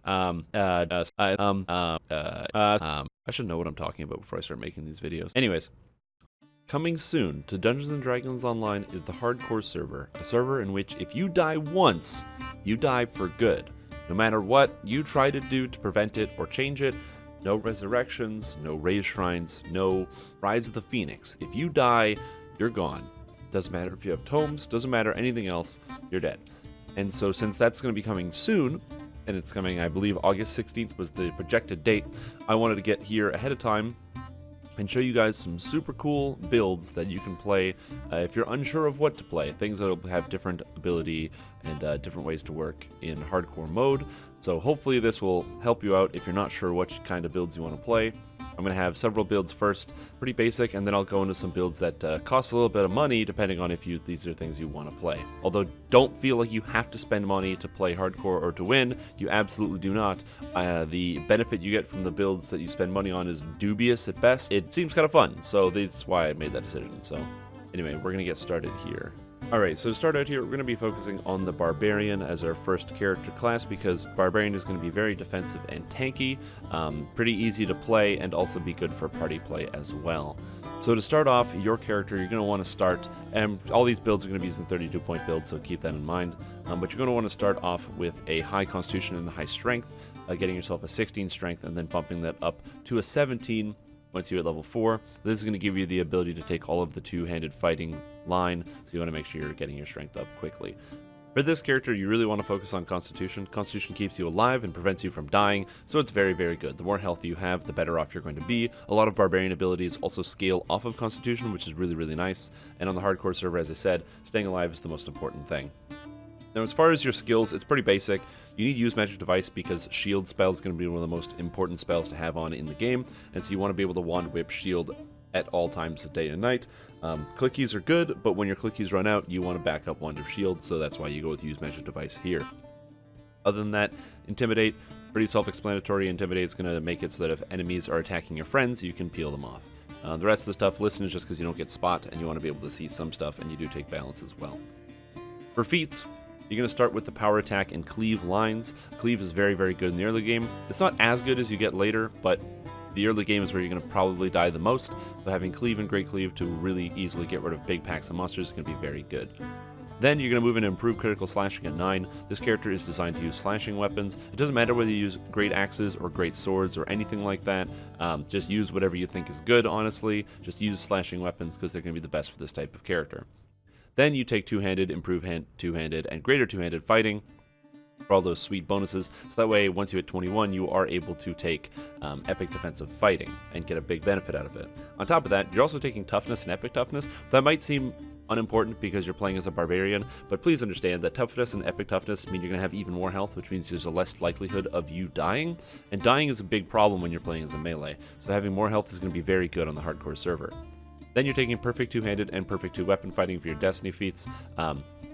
I should know what I'm talking about before I start making these videos. Anyways, coming soon to Dungeons & Dragons Online is the Hardcore server, a server in which if you die once, you die for good. No matter what you try to do to prevent it or change it, no resurrections, no raised shrines, no Rise of the Phoenix. If you die, you're gone. Doesn't matter if you have tomes, doesn't matter anything else, you're dead. And so since that's going to be coming soon, and it's coming, I believe, August 16th was the projected date, I wanted to get here ahead of time and show you guys some super cool builds that you can play if you're unsure of what to play. Things that will have different ability and different ways to work in hardcore mode. So hopefully this will help you out if you're not sure which kind of builds you want to play. I'm going to have several builds first, pretty basic, and then I'll go into some builds that cost a little bit of money depending on if these are things you want to play. Although don't feel like you have to spend money to play hardcore or to win, you absolutely do not. The benefit you get from the builds that you spend money on is dubious at best. It seems kind of fun, so that's why I made that decision. So anyway, we're going to get started here. Alright, so to start out here, we're going to be focusing on the Barbarian as our first character class because Barbarian is going to be very defensive and tanky, pretty easy to play, and also be good for party play as well. So to start off, your character, you're going to want to start, and all these builds are going to be using 32-point builds, so keep that in mind, but you're going to want to start off with a high constitution and a high strength, getting yourself a 16 strength, and then bumping that up to a 17 once you're at level 4. This is going to give you the ability to take all of the two-handed fighting line, so you want to make sure you're getting your strength up quickly. For this character, you really want to focus on Constitution. Constitution keeps you alive and prevents you from dying, so it's very, very good. The more health you have, the better off you're going to be. A lot of Barbarian abilities also scale off of Constitution, which is really, really nice. And on the hardcore server, as I said, staying alive is the most important thing. Now, as far as your skills, it's pretty basic. You need to use Magic Device because Shield spell is going to be one of the most important spells to have on in the game, and so you want to be able to Wand Whip Shield at all times of day and night. Click keys are good, but when your click keys run out, you want to back up Wand of Shield, so that's why you go with Use Magic Device here. Other than that, Intimidate, pretty self-explanatory. Intimidate is going to make it so that if enemies are attacking your friends, you can peel them off. The rest of the stuff, Listen is just because you don't get Spot, and you want to be able to see some stuff, and you do take Balance as well. For feats, you're going to start with the Power Attack and Cleave lines. Cleave is very, very good in the early game. It's not as good as you get later, but the early game is where you're going to probably die the most, so having Cleave and Great Cleave to really easily get rid of big packs of monsters is going to be very good. Then you're going to move into Improved Critical Slashing at 9. This character is designed to use slashing weapons. It doesn't matter whether you use great axes or great swords or anything like that. Just use whatever you think is good, honestly. Just use slashing weapons because they're going to be the best for this type of character. Then you take Two-Handed, Improved Two-Handed, and Greater Two-Handed Fighting for all those sweet bonuses. So that way, once you hit 21, you are able to take Epic Defensive Fighting and get a big benefit out of it. On top of that, you're also taking Toughness and Epic Toughness. That might seem unimportant because you're playing as a Barbarian, but please understand that Toughness and Epic Toughness mean you're going to have even more health, which means there's a less likelihood of you dying, and dying is a big problem when you're playing as a melee, so having more health is going to be very good on the hardcore server. Then you're taking Perfect Two-Handed and Perfect Two-Weapon Fighting for your Destiny feats.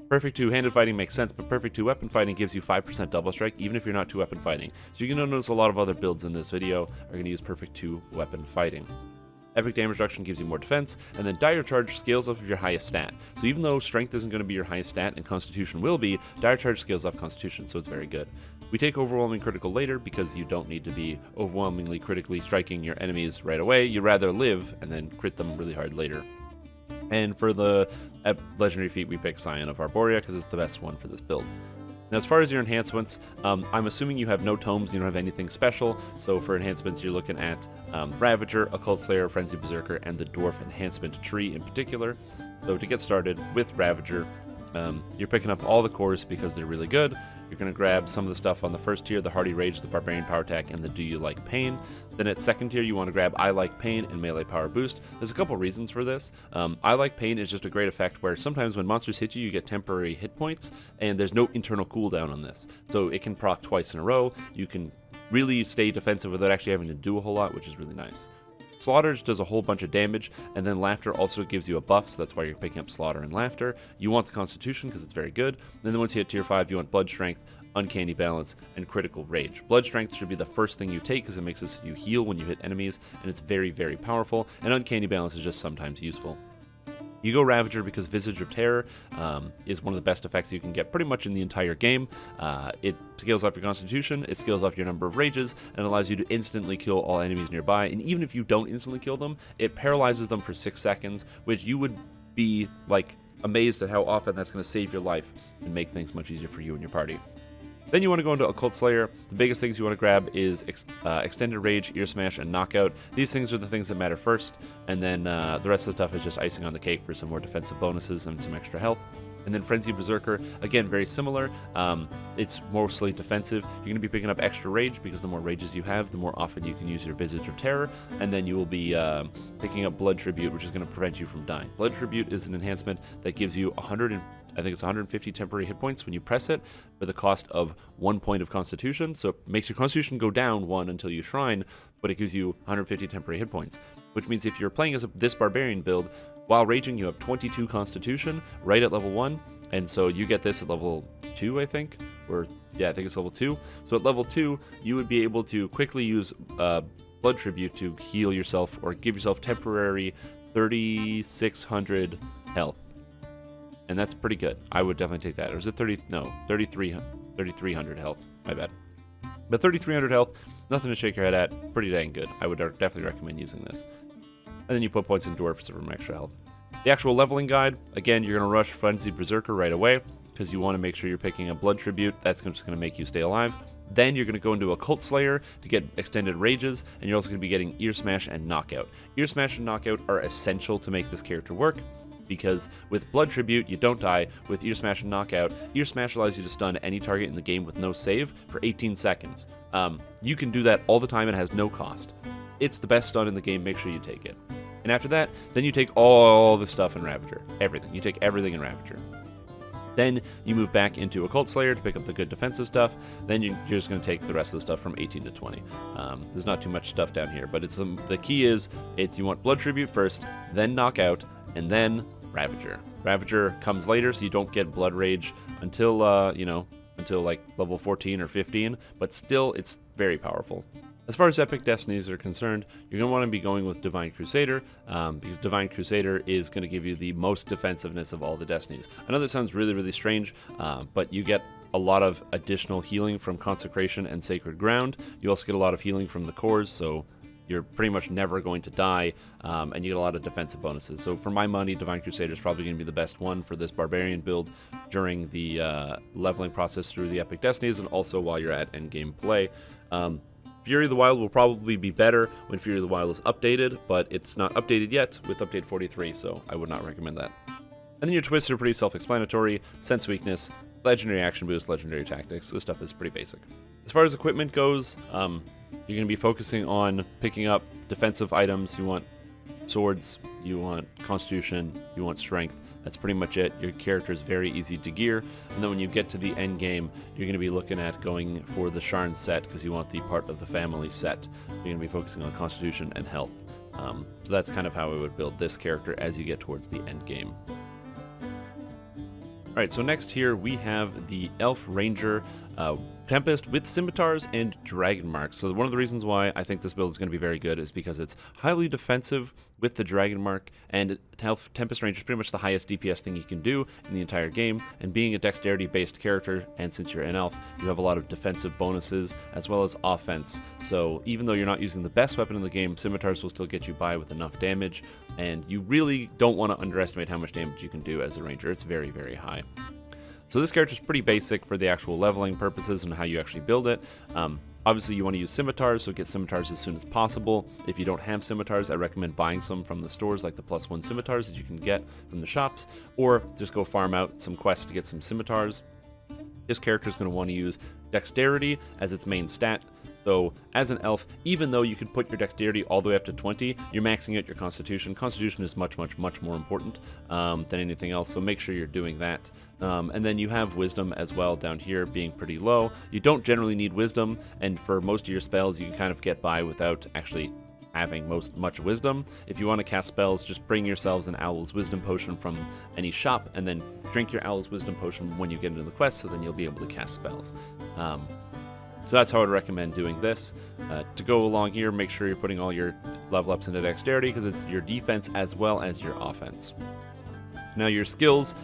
Perfect Two-Handed Fighting makes sense, but Perfect Two-Weapon Fighting gives you 5% double strike, even if you're not two-weapon fighting. So you're going to notice a lot of other builds in this video are going to use Perfect Two-Weapon Fighting. Epic Damage Reduction gives you more defense, and then Dire Charge scales off of your highest stat. So even though Strength isn't going to be your highest stat, and Constitution will be, Dire Charge scales off Constitution, so it's very good. We take Overwhelming Critical later because you don't need to be overwhelmingly critically striking your enemies right away. You'd rather live and then crit them really hard later. And for the legendary feat, we pick Scion of Arborea because it's the best one for this build. Now, as far as your enhancements, I'm assuming you have no tomes, you don't have anything special, so for enhancements, you're looking at Ravager, Occult Slayer, Frenzy Berserker, and the Dwarf Enhancement Tree in particular. So to get started with Ravager, you're picking up all the cores because they're really good. You're going to grab some of the stuff on the first tier, the Hardy Rage, the Barbarian Power Attack, and the Do You Like Pain. Then at second tier, you want to grab I Like Pain and Melee Power Boost. There's a couple reasons for this. I Like Pain is just a great effect where sometimes when monsters hit you, you get temporary hit points, and there's no internal cooldown on this. So it can proc twice in a row. You can really stay defensive without actually having to do a whole lot, which is really nice. Slaughter does a whole bunch of damage, and then Laughter also gives you a buff, so that's why you're picking up Slaughter and Laughter. You want the Constitution because it's very good. And then once you hit tier 5, you want Blood Strength, Uncanny Balance, and Critical Rage. Blood Strength should be the first thing you take because it makes it so you heal when you hit enemies, and it's very, very powerful. And Uncanny Balance is just sometimes useful. You go Ravager because Visage of Terror is one of the best effects you can get pretty much in the entire game. It scales off your constitution, it scales off your number of rages, and allows you to instantly kill all enemies nearby. And even if you don't instantly kill them, it paralyzes them for 6 seconds, which you would be like amazed at how often that's going to save your life and make things much easier for you and your party. Then you want to go into Occult Slayer. The biggest things you want to grab is Extended Rage, Ear Smash, and Knockout. These things are the things that matter first, and then the rest of the stuff is just icing on the cake for some more defensive bonuses and some extra health. And then Frenzy Berserker, again, very similar. It's mostly defensive. You're going to be picking up extra rage because the more rages you have, the more often you can use your Visage of Terror. And then you will be picking up Blood Tribute, which is going to prevent you from dying. Blood Tribute is an enhancement that gives you 150 temporary hit points when you press it for the cost of 1 point of Constitution. So it makes your Constitution go down 1 until you shrine, but it gives you 150 temporary hit points. Which means if you're playing as this Barbarian build, while raging, you have 22 Constitution right at level 1, and so you get this at level 2, I think? Or, yeah, I think it's level 2. So at level 2, you would be able to quickly use Blood Tribute to heal yourself or give yourself temporary 3,600 health. And that's pretty good. I would definitely take that. Or is it 3,300 health. My bad. But 3,300 health, nothing to shake your head at. Pretty dang good. I would definitely recommend using this. And then you put points in Dwarfs for some extra health. The actual leveling guide, again, you're going to rush Frenzy Berserker right away because you want to make sure you're picking a Blood Tribute. That's just going to make you stay alive. Then you're going to go into Occult Slayer to get Extended Rages, and you're also going to be getting Ear Smash and Knockout. Ear Smash and Knockout are essential to make this character work, because with Blood Tribute, you don't die. With Ear Smash and Knockout, Ear Smash allows you to stun any target in the game with no save for 18 seconds. You can do that all the time and it has no cost. It's the best stun in the game, make sure you take it. And after that, then you take all the stuff in Ravager. Everything. You take everything in Ravager. Then you move back into Occult Slayer to pick up the good defensive stuff. Then you're just going to take the rest of the stuff from 18 to 20. There's not too much stuff down here, but it's the key is you want Blood Tribute first, then Knockout, and then Ravager. Ravager comes later, so you don't get Blood Rage until until like level 14 or 15, but still it's very powerful. As far as epic destinies are concerned, you're going to want to be going with Divine Crusader, because Divine Crusader is going to give you the most defensiveness of all the destinies. I know that sounds really, really strange, but you get a lot of additional healing from Consecration and Sacred Ground. You also get a lot of healing from the cores, so you're pretty much never going to die, and you get a lot of defensive bonuses. So for my money, Divine Crusader is probably going to be the best one for this Barbarian build during the leveling process through the epic destinies, and also while you're at endgame play. Fury of the Wild will probably be better when Fury of the Wild is updated, but it's not updated yet with update 43, so I would not recommend that. And then your twists are pretty self-explanatory. Sense Weakness, Legendary Action Boost, Legendary Tactics. This stuff is pretty basic. As far as equipment goes, you're going to be focusing on picking up defensive items. You want swords, you want Constitution, you want Strength. That's pretty much it. Your character is very easy to gear, and then when you get to the end game, you're going to be looking at going for the Sharn set because you want the part of the family set. You're going to be focusing on Constitution and Health. So that's kind of how I would build this character as you get towards the end game. Alright, so next here we have the Elf Ranger Tempest with Scimitars and Dragonmark. So one of the reasons why I think this build is going to be very good is because it's highly defensive with the Dragonmark, and Tempest Ranger is pretty much the highest DPS thing you can do in the entire game, and being a dexterity-based character, and since you're an elf, you have a lot of defensive bonuses as well as offense. So even though you're not using the best weapon in the game, Scimitars will still get you by with enough damage, and you really don't want to underestimate how much damage you can do as a ranger. It's very, very high. So this character is pretty basic for the actual leveling purposes and how you actually build it. Obviously, you want to use Scimitars, so get Scimitars as soon as possible. If you don't have Scimitars, I recommend buying some from the stores, like the +1 Scimitars that you can get from the shops, or just go farm out some quests to get some Scimitars. This character is going to want to use Dexterity as its main stat. So as an elf, even though you could put your dexterity all the way up to 20, you're maxing out your constitution. Constitution is much, much, much more important than anything else, so make sure you're doing that. And then you have wisdom as well down here being pretty low. You don't generally need wisdom, and for most of your spells, you can kind of get by without actually having much wisdom. If you want to cast spells, just bring yourselves an Owl's Wisdom Potion from any shop, and then drink your Owl's Wisdom Potion when you get into the quest, so then you'll be able to cast spells. So that's how I'd recommend doing this. To go along here, make sure you're putting all your level ups into dexterity because it's your defense as well as your offense. Now your skills,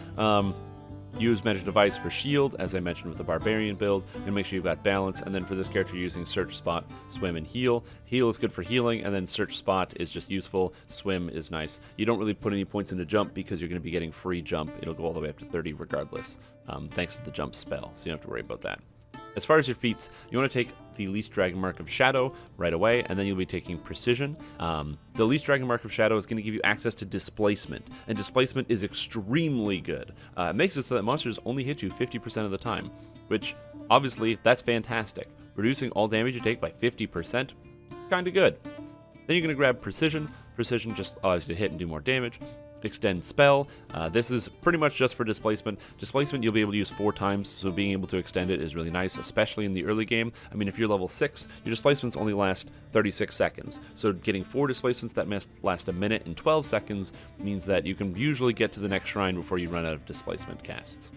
use Magic Device for shield, as I mentioned with the Barbarian build, and make sure you've got balance. And then for this character, you're using Search Spot, Swim, and Heal. Heal is good for healing, and then Search Spot is just useful. Swim is nice. You don't really put any points into jump because you're going to be getting free jump. It'll go all the way up to 30 regardless, thanks to the jump spell, so you don't have to worry about that. As far as your feats, you want to take the Least Dragonmark of Shadow right away, and then you'll be taking Precision. The Least Dragonmark of Shadow is going to give you access to Displacement, and Displacement is extremely good. It makes it so that monsters only hit you 50% of the time, which, obviously, that's fantastic. Reducing all damage you take by 50%, kind of good. Then you're going to grab Precision. Precision just allows you to hit and do more damage. Extend Spell. This is pretty much just for Displacement. Displacement you'll be able to use 4 times, so being able to extend it is really nice, especially in the early game. I mean, if you're level 6, your Displacements only last 36 seconds. So getting 4 Displacements that last a minute and 12 seconds means that you can usually get to the next shrine before you run out of Displacement casts.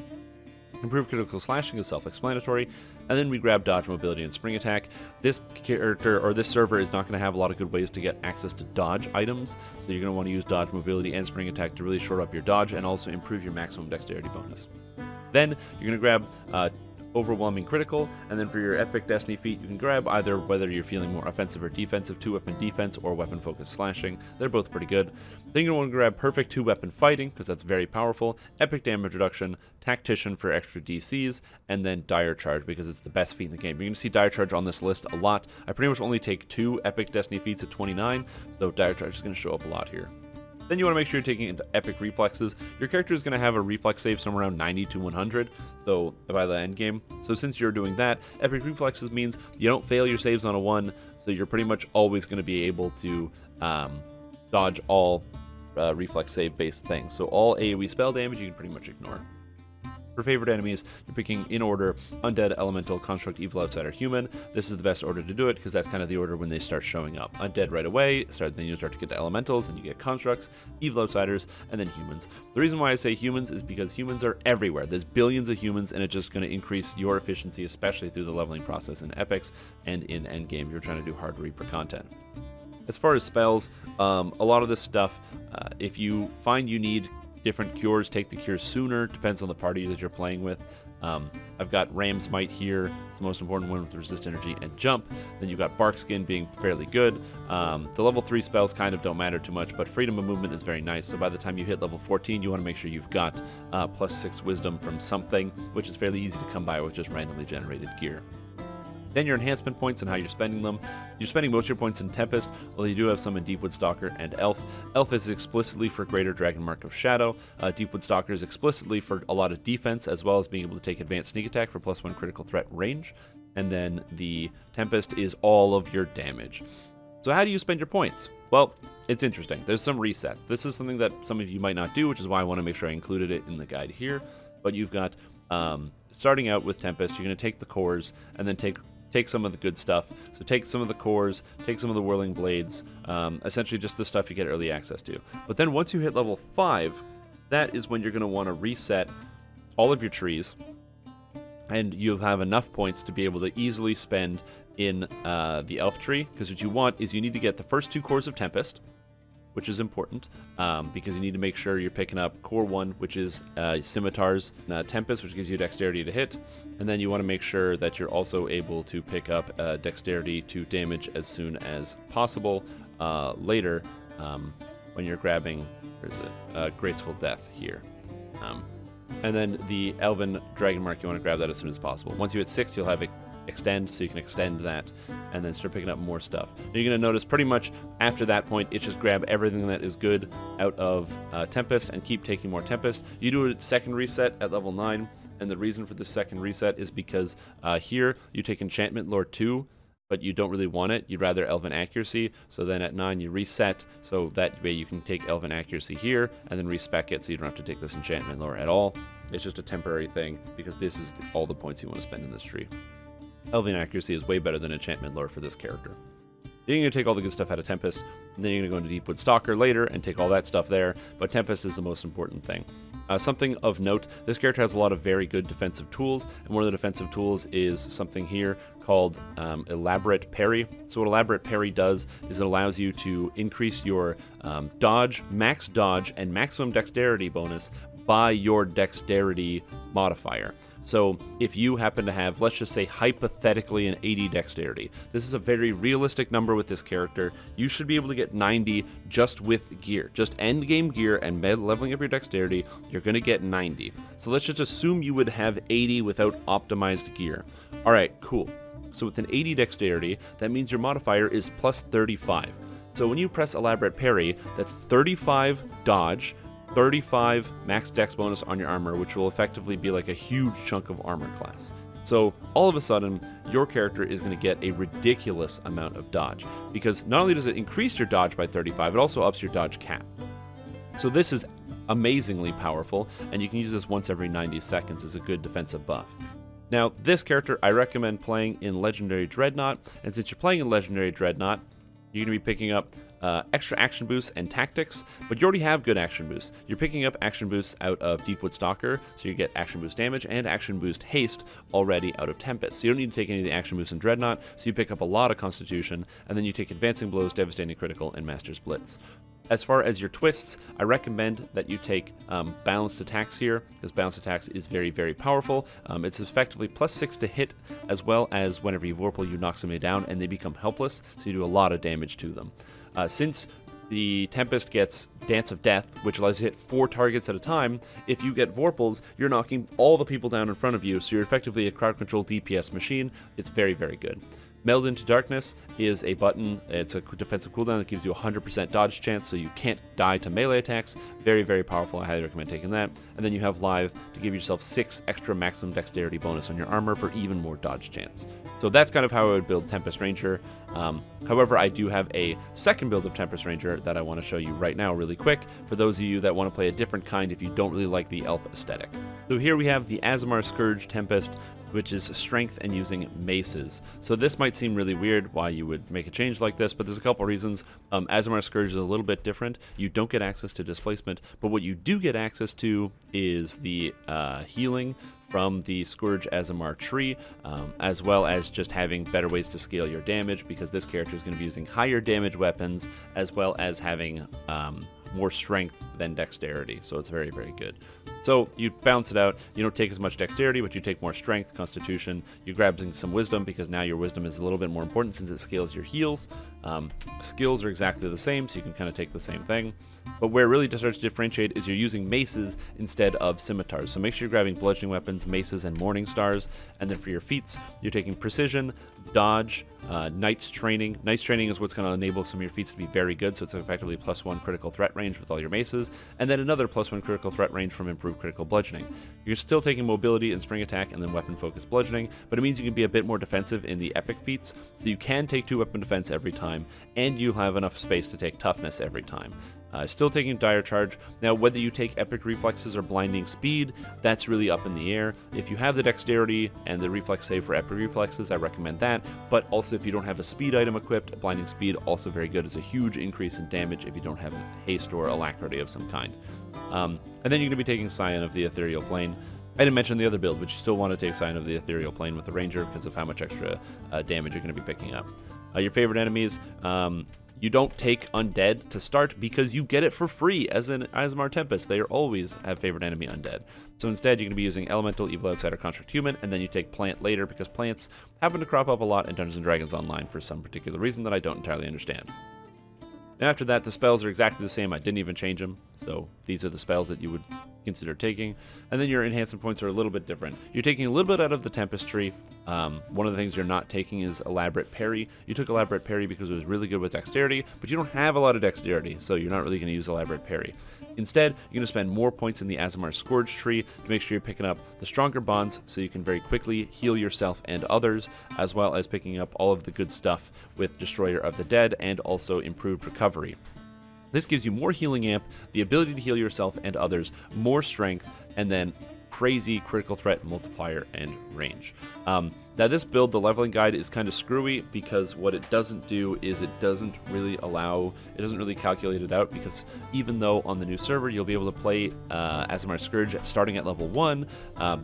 Improved critical slashing is self-explanatory, and then we grab dodge, mobility, and spring attack. This character, or this server, is not going to have a lot of good ways to get access to dodge items, so you're going to want to use dodge, mobility, and spring attack to really shore up your dodge and also improve your maximum dexterity bonus. Then you're going to grab overwhelming critical, and then for your epic destiny feat, you can grab either whether you're feeling more offensive or defensive, 2-weapon defense, or weapon focused slashing. They're both pretty good. Then you're going to want to grab perfect 2-weapon fighting, because that's very powerful, epic damage reduction, tactician for extra DCs, and then dire charge, because it's the best feat in the game. You're going to see dire charge on this list a lot. I pretty much only take 2 epic destiny feats at 29, so dire charge is going to show up a lot here. Then you want to make sure you're taking into epic reflexes. Your character is going to have a reflex save somewhere around 90 to 100, so by the end game. So since you're doing that, epic reflexes means you don't fail your saves on a 1, so you're pretty much always going to be able to dodge all reflex save based things. So all AoE spell damage you can pretty much ignore. For favorite enemies, you're picking in order Undead, Elemental, Construct, Evil, Outsider, Human. This is the best order to do it because that's kind of the order when they start showing up. Undead right away, then you start to get to Elementals, and you get Constructs, Evil Outsiders, and then Humans. The reason why I say Humans is because humans are everywhere. There's billions of humans, and it's just going to increase your efficiency, especially through the leveling process in Epics and in Endgame. You're trying to do hard Reaper content. As far as spells, a lot of this stuff, if you find you need different cures, take the cures sooner, depends on the party that you're playing with. I've got Ram's Might here, it's the most important one with resist energy and jump. Then you've got Bark Skin being fairly good. The level 3 spells kind of don't matter too much, but Freedom of Movement is very nice, so by the time you hit level 14, you want to make sure you've got plus 6 wisdom from something, which is fairly easy to come by with just randomly generated gear. Then your enhancement points and how you're spending them. You're spending most of your points in Tempest, although you do have some in Deepwood Stalker and Elf. Elf is explicitly for greater Dragonmark of Shadow. Deepwood Stalker is explicitly for a lot of defense, as well as being able to take advanced sneak attack for +1 critical threat range. And then the Tempest is all of your damage. So how do you spend your points? Well, it's interesting. There's some resets. This is something that some of you might not do, which is why I want to make sure I included it in the guide here. But you've got, starting out with Tempest, you're going to take the cores and then take some of the good stuff. So take some of the cores, take some of the whirling blades, essentially just the stuff you get early access to. But then once you hit level 5, that is when you're going to want to reset all of your trees, and you'll have enough points to be able to easily spend in the elf tree, because what you want is you need to get the first 2 cores of Tempest, which is important, because you need to make sure you're picking up Core 1, which is Scimitars, Tempest, which gives you Dexterity to hit, and then you want to make sure that you're also able to pick up Dexterity to damage as soon as possible later when you're grabbing, where is it, Graceful Death here. And then the Elven Dragonmark, you want to grab that as soon as possible. Once you hit 6, you'll have extend, so you can extend that and then start picking up more stuff. Now you're going to notice pretty much after that point, it's just grab everything that is good out of Tempest and keep taking more Tempest. You do a second reset at level 9, and the reason for the second reset is because here you take Enchantment Lore 2, but you don't really want it. You'd rather Elven Accuracy, so then at 9 you reset, so that way you can take Elven Accuracy here and then respec it, so you don't have to take this Enchantment Lore at all. It's just a temporary thing because this is all the points you want to spend in this tree. Elven Accuracy is way better than Enchantment Lore for this character. Then you're going to take all the good stuff out of Tempest, and then you're going to go into Deepwood Stalker later and take all that stuff there, but Tempest is the most important thing. Something of note, this character has a lot of very good defensive tools, and one of the defensive tools is something here called Elaborate Parry. So what Elaborate Parry does is it allows you to increase your dodge, max dodge, and maximum dexterity bonus by your dexterity modifier. So if you happen to have, let's just say hypothetically, an 80 dexterity, this is a very realistic number with this character, you should be able to get 90 just with gear. Just end game gear and leveling up your dexterity, you're going to get 90. So let's just assume you would have 80 without optimized gear. All right, cool. So with an 80 dexterity, that means your modifier is plus 35. So when you press Elaborate Parry, that's 35 dodge, 35 max dex bonus on your armor, which will effectively be like a huge chunk of armor class. So all of a sudden, your character is going to get a ridiculous amount of dodge, because not only does it increase your dodge by 35, it also ups your dodge cap. So this is amazingly powerful, and you can use this once every 90 seconds as a good defensive buff. Now, this character I recommend playing in Legendary Dreadnought, and since you're playing in Legendary Dreadnought, you're going to be picking up extra action boosts and tactics, but you already have good action boosts. You're picking up action boosts out of Deepwood Stalker, so you get action boost damage and action boost haste already out of Tempest. So you don't need to take any of the action boosts in Dreadnought, so you pick up a lot of Constitution, and then you take Advancing Blows, Devastating Critical, and Master's Blitz. As far as your twists, I recommend that you take balanced attacks here, because balanced attacks is very, very powerful. It's effectively plus 6 to hit, as well as whenever you Vorpal, you knock somebody down and they become helpless, so you do a lot of damage to them. Since the Tempest gets Dance of Death, which allows you to hit 4 targets at a time, if you get Vorpals, you're knocking all the people down in front of you, so you're effectively a crowd control DPS machine. It's very, very good. Meld into Darkness is a button. It's a defensive cooldown that gives you 100% dodge chance, so you can't die to melee attacks. Very, very powerful. I highly recommend taking that. And then you have Live to give yourself 6 extra maximum dexterity bonus on your armor for even more dodge chance. So that's kind of how I would build Tempest Ranger. However, I do have a second build of Tempest Ranger that I want to show you right now really quick for those of you that want to play a different kind if you don't really like the elf aesthetic. So here we have the Aasimar Scourge Tempest, which is strength and using maces. So this might seem really weird why you would make a change like this, but there's a couple reasons. Aasimar Scourge is a little bit different. You don't get access to displacement, but what you do get access to is the healing from the Scourge Aasimar tree, as well as just having better ways to scale your damage, because this character is going to be using higher damage weapons, as well as having more strength than dexterity, so it's very, very good. So you balance it out. You don't take as much dexterity, but you take more strength, constitution. You grab some wisdom, because now your wisdom is a little bit more important since it scales your heals. Skills are exactly the same, so you can kind of take the same thing. But where it really starts to differentiate is you're using maces instead of scimitars. So make sure you're grabbing bludgeoning weapons, maces, and morning stars. And then for your feats, you're taking precision, dodge, knight's training. Knight's training is what's going to enable some of your feats to be very good. So it's effectively +1 critical threat range with all your maces, and then another +1 critical threat range from improved critical bludgeoning. You're still taking mobility and spring attack, and then weapon focused bludgeoning, but it means you can be a bit more defensive in the epic feats. So you can take 2 weapon defense every time, and you have enough space to take toughness every time. Still taking Dire Charge. Now, whether you take Epic Reflexes or Blinding Speed, that's really up in the air. If you have the Dexterity and the Reflex save for Epic Reflexes, I recommend that. But also, if you don't have a Speed item equipped, Blinding Speed also very good. It's a huge increase in damage if you don't have Haste or Alacrity of some kind. And then you're going to be taking Scion of the Ethereal Plane. I didn't mention the other build, but you still want to take Scion of the Ethereal Plane with the Ranger because of how much extra damage you're going to be picking up. Your favorite enemies... you don't take Undead to start because you get it for free as an Aasimar Tempest. They always have favorite enemy Undead. So instead, you're going to be using Elemental, Evil Outsider, Construct Human, and then you take Plant later because plants happen to crop up a lot in Dungeons & Dragons Online for some particular reason that I don't entirely understand. Now after that, the spells are exactly the same. I didn't even change them, so these are the spells that you would consider taking. And then your enhancement points are a little bit different. You're taking a little bit out of the Tempest tree. One of the things you're not taking is Elaborate Parry. You took Elaborate Parry because it was really good with dexterity, but you don't have a lot of dexterity, so you're not really going to use Elaborate Parry. Instead, you're going to spend more points in the Aasimar Scourge tree to make sure you're picking up the stronger bonds so you can very quickly heal yourself and others, as well as picking up all of the good stuff with Destroyer of the Dead and also improved recovery. This gives you more healing amp, the ability to heal yourself and others, more strength, and then crazy critical threat multiplier and range. Now this build, the leveling guide, is kind of screwy because what it doesn't do is it doesn't really calculate it out, because even though on the new server you'll be able to play Aasimar Scourge starting at level 1,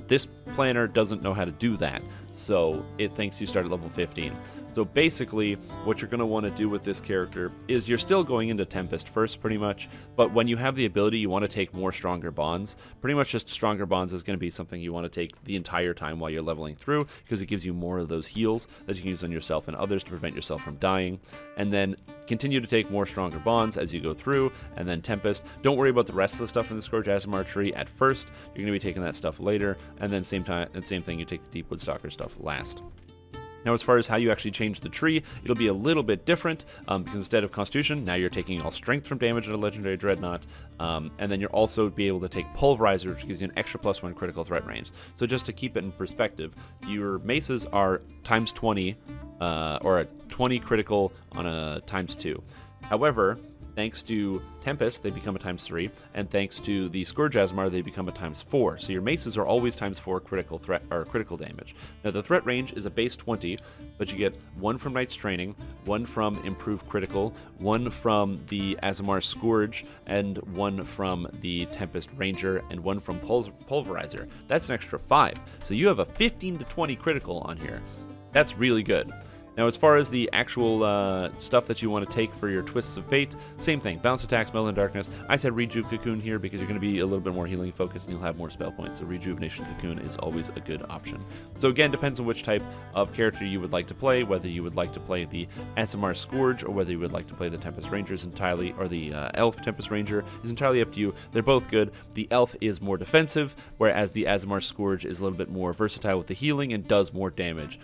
this planner doesn't know how to do that, so it thinks you start at level 15. So basically, what you're going to want to do with this character is you're still going into Tempest first, pretty much, but when you have the ability, you want to take more Stronger Bonds. Pretty much just Stronger Bonds is going to be something you want to take the entire time while you're leveling through, because it gives you more of those heals that you can use on yourself and others to prevent yourself from dying. And then continue to take more Stronger Bonds as you go through, and then Tempest. Don't worry about the rest of the stuff in the Scourge Aasimar tree at first. You're going to be taking that stuff later, and then same thing, you take the Deepwood Stalker stuff last. Now, as far as how you actually change the tree, it'll be a little bit different, because instead of Constitution, now you're taking all Strength from damage in a Legendary Dreadnought, and then you'll also be able to take Pulverizer, which gives you an extra +1 critical threat range. So just to keep it in perspective, your maces are times 20, or a 20 critical on a times 2. However, thanks to Tempest, they become a times 3, and thanks to the Scourge Aasimar, they become a times 4. So your maces are always times 4 critical threat or critical damage. Now the threat range is a base 20, but you get 1 from Knight's Training, 1 from Improved Critical, 1 from the Aasimar Scourge, and 1 from the Tempest Ranger, and 1 from Pulverizer. That's an extra 5. So you have a 15 to 20 critical on here. That's really good. Now, as far as the actual stuff that you want to take for your Twists of Fate, same thing. Bounce attacks, Meld in Darkness. I said Rejuve Cocoon here because you're going to be a little bit more healing focused and you'll have more spell points. So Rejuvenation Cocoon is always a good option. So again, depends on which type of character you would like to play, whether you would like to play the Aasimar Scourge or whether you would like to play the Tempest Rangers entirely, or the Elf Tempest Ranger is entirely up to you. They're both good. The Elf is more defensive, whereas the Aasimar Scourge is a little bit more versatile with the healing and does more damage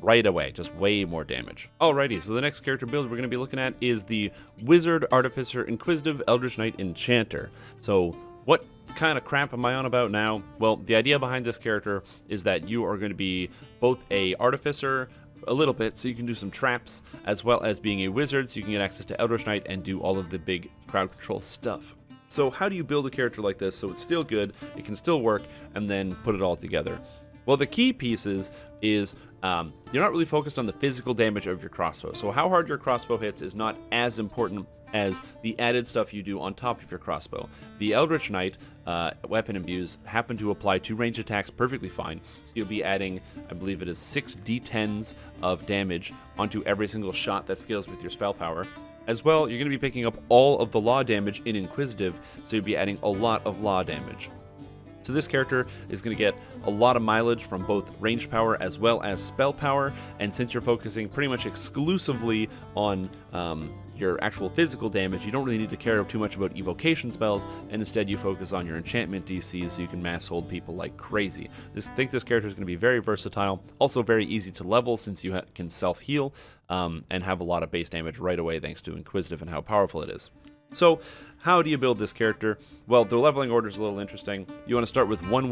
right away, just way more damage. Alrighty, so the next character build we're going to be looking at is the Wizard, Artificer, Inquisitive, Eldritch Knight, Enchanter. So what kind of crap am I on about now? Well, the idea behind this character is that you are going to be both a Artificer, a little bit, so you can do some traps, as well as being a Wizard, so you can get access to Eldritch Knight and do all of the big crowd control stuff. So how do you build a character like this so it's still good, it can still work, and then put it all together? Well, the key pieces is you're not really focused on the physical damage of your crossbow. So how hard your crossbow hits is not as important as the added stuff you do on top of your crossbow. The Eldritch Knight weapon imbues happen to apply to range attacks perfectly fine. So you'll be adding, I believe it is 6 d10s of damage onto every single shot that scales with your spell power. As well, you're going to be picking up all of the law damage in Inquisitive, so you'll be adding a lot of law damage. So this character is going to get a lot of mileage from both range power as well as spell power, and since you're focusing pretty much exclusively on your actual physical damage, you don't really need to care too much about evocation spells, and instead you focus on your enchantment DCs so you can mass hold people like crazy. I think this character is going to be very versatile, also very easy to level since you can self-heal and have a lot of base damage right away thanks to Inquisitive and how powerful it is. So, how do you build this character? Well, the leveling order is a little interesting. You want to start with one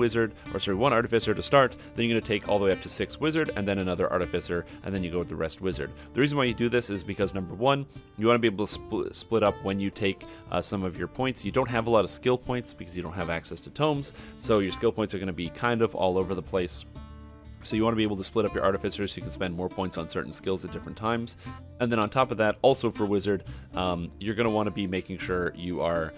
Artificer to start, then you're going to take all the way up to 6 Wizard, and then another Artificer, and then you go with the rest Wizard. The reason why you do this is because, number one, you want to be able to split up when you take some of your points. You don't have a lot of skill points because you don't have access to tomes, so your skill points are going to be kind of all over the place. So you want to be able to split up your Artificers so you can spend more points on certain skills at different times. And then on top of that, also for Wizard, you're going to want to be making sure you are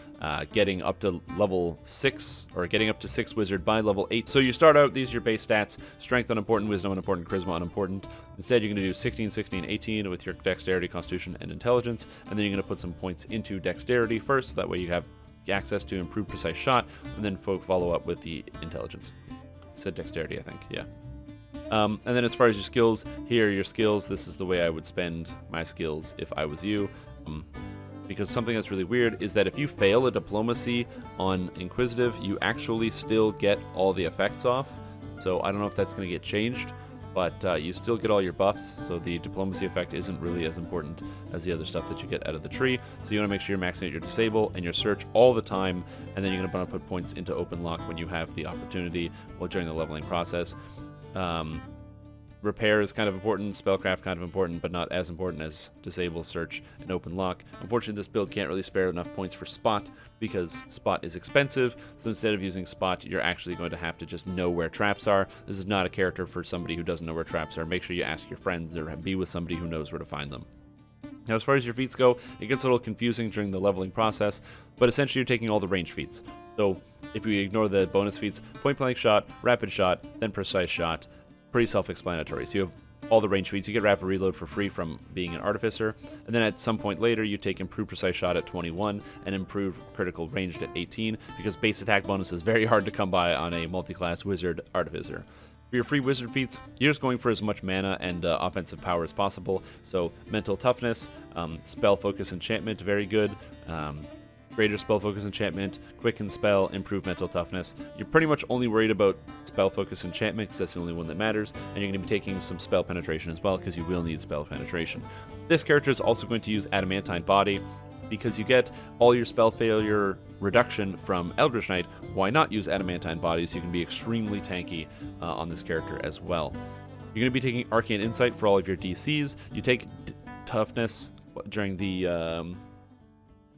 getting up to level 6, or getting up to 6 Wizard by level 8. So you start out, these are your base stats: Strength unimportant, Wisdom unimportant, Charisma unimportant. Instead, you're going to do 16, 16, 18 with your Dexterity, Constitution, and Intelligence. And then you're going to put some points into Dexterity first, so that way you have access to improved precise shot, and then follow up with the Intelligence. I said Dexterity, I think, yeah. And then as far as your skills, here are your skills. This is the way I would spend my skills if I was you. Because something that's really weird is that if you fail a Diplomacy on Inquisitive, you actually still get all the effects off. So I don't know if that's going to get changed, but you still get all your buffs. So the Diplomacy effect isn't really as important as the other stuff that you get out of the tree. So you want to make sure you're maxing out your Disable and your Search all the time, and then you're going to want to put points into Open Lock when you have the opportunity, during the leveling process. Repair is kind of important, spellcraft kind of important, but not as important as disable, search, and open lock. Unfortunately, this build can't really spare enough points for spot because spot is expensive, so instead of using spot, you're actually going to have to just know where traps are. This is not a character for somebody who doesn't know where traps are. Make sure you ask your friends or be with somebody who knows where to find them. Now, as far as your feats go, it gets a little confusing during the leveling process, but essentially you're taking all the range feats. So if we ignore the bonus feats, point blank shot, rapid shot, then precise shot, pretty self-explanatory. So you have all the range feats. You get rapid reload for free from being an artificer, and then at some point later you take improved precise shot at 21 and improved critical ranged at 18, because base attack bonus is very hard to come by on a multi-class wizard artificer. For your free wizard feats, you're just going for as much mana and offensive power as possible. So mental toughness, spell focus enchantment, very good. Greater spell focus enchantment, quicken spell, improved mental toughness. You're pretty much only worried about spell focus enchantment because that's the only one that matters, and you're going to be taking some spell penetration as well because you will need spell penetration. This character is also going to use Adamantine Body because you get all your spell failure reduction from Eldritch Knight. Why not use Adamantine Body so you can be extremely tanky on this character as well. You're going to be taking Arcane Insight for all of your DCs. You take toughness during the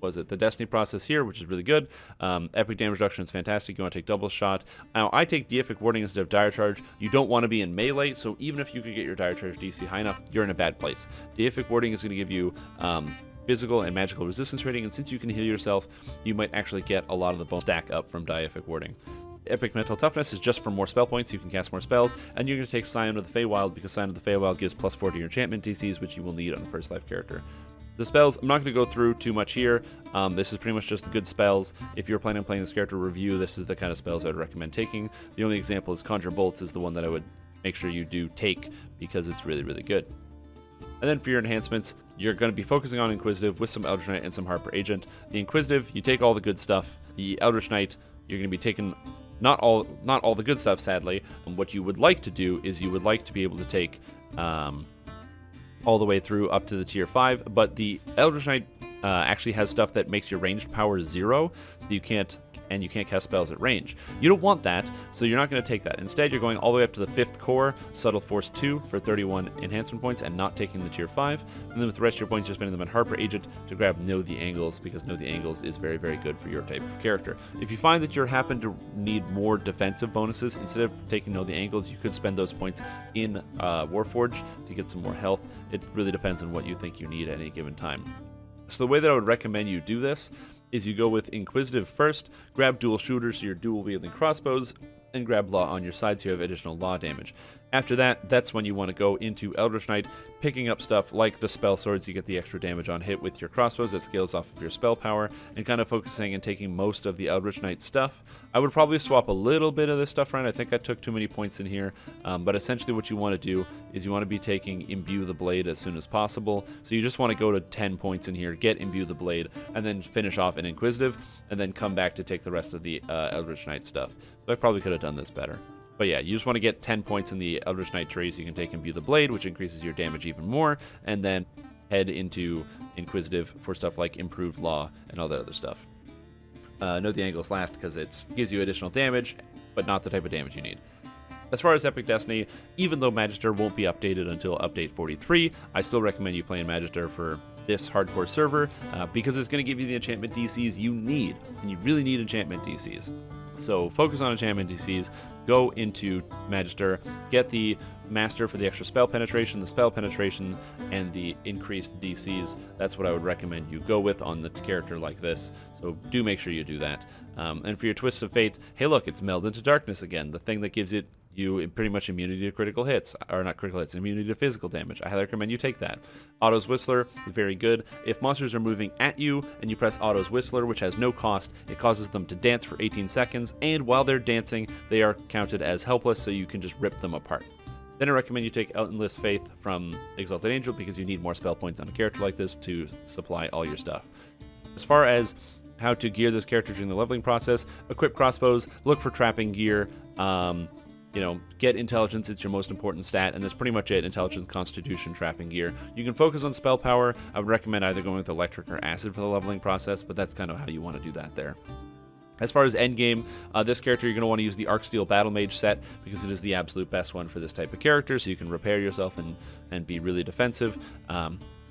the Destiny process here, which is really good. Epic damage reduction is fantastic. You want to take double shot. Now, I take Deific Warding instead of Dire Charge. You don't want to be in melee, so even if you could get your Dire Charge DC high enough, you're in a bad place. Deific Warding is going to give you physical and magical resistance rating, and since you can heal yourself, you might actually get a lot of the bonus stack up from Deific Warding. Epic Mental Toughness is just for more spell points. You can cast more spells, and you're going to take Scion of the Feywild because Scion of the Feywild gives +4 to your enchantment DCs, which you will need on a first life character. The spells, I'm not going to go through too much here. This is pretty much just the good spells. If you're planning on playing this character review, this is the kind of spells I would recommend taking. The only example is Conjure Bolts is the one that I would make sure you do take because it's really, really good. And then for your enhancements, you're going to be focusing on Inquisitive with some Eldritch Knight and some Harper Agent. The Inquisitive, you take all the good stuff. The Eldritch Knight, you're going to be taking not all the good stuff, sadly. And what you would like to do is you would like to be able to take all the way through up to the tier 5, but the Eldritch Knight actually has stuff that makes your ranged power 0, so you can't cast spells at range. You don't want that, so you're not going to take that. Instead, you're going all the way up to the 5th core, Subtle Force 2 for 31 enhancement points, and not taking the tier 5. And then with the rest of your points, you're spending them on Harper Agent to grab Know the Angles, because Know the Angles is very, very good for your type of character. If you find that you happen to need more defensive bonuses, instead of taking Know the Angles, you could spend those points in Warforged to get some more health. It really depends on what you think you need at any given time. So the way that I would recommend you do this is you go with Inquisitive first, grab dual shooters, so your dual wielding crossbows, and grab Law on your side so you have additional Law damage. After that, that's when you want to go into Eldritch Knight, picking up stuff like the spell swords. You get the extra damage on hit with your crossbows that scales off of your spell power, and kind of focusing and taking most of the Eldritch Knight stuff. I would probably swap a little bit of this stuff around. I think I took too many points in here, but essentially what you want to do is you want to be taking Imbue the Blade as soon as possible. So you just want to go to 10 points in here, get Imbue the Blade, and then finish off in Inquisitive, and then come back to take the rest of the Eldritch Knight stuff. So I probably could have done this better. But yeah, you just want to get 10 points in the Eldritch Knight tree so you can take Imbue the Blade, which increases your damage even more, and then head into Inquisitive for stuff like Improved Law and all that other stuff. Know the Angles last because it gives you additional damage, but not the type of damage you need. As far as Epic Destiny, even though Magister won't be updated until update 43, I still recommend you playing Magister for this hardcore server because it's going to give you the enchantment DCs you need, and you really need enchantment DCs. So focus on enchantment DCs, go into Magister, get the Master for the extra spell penetration, the spell penetration, and the increased DCs. That's what I would recommend you go with on the character like this. So do make sure you do that. And for your Twists of Fate, hey look, it's Meld into Darkness again, the thing that gives you pretty much immunity to critical hits, or not critical hits, immunity to physical damage. I highly recommend you take that. Otto's Whistler, very good. If monsters are moving at you and you press Otto's Whistler, which has no cost, it causes them to dance for 18 seconds, and while they're dancing, they are counted as helpless, so you can just rip them apart. Then I recommend you take Enlist Faith from Exalted Angel because you need more spell points on a character like this to supply all your stuff. As far as how to gear this character during the leveling process, equip crossbows, look for trapping gear, get intelligence, it's your most important stat, and that's pretty much it. Intelligence, constitution, trapping gear. You can focus on spell power. I would recommend either going with electric or acid for the leveling process, but that's kind of how you want to do that there. As far as endgame, this character, you're going to want to use the Arcsteel Battle Mage set because it is the absolute best one for this type of character, so you can repair yourself and be really defensive.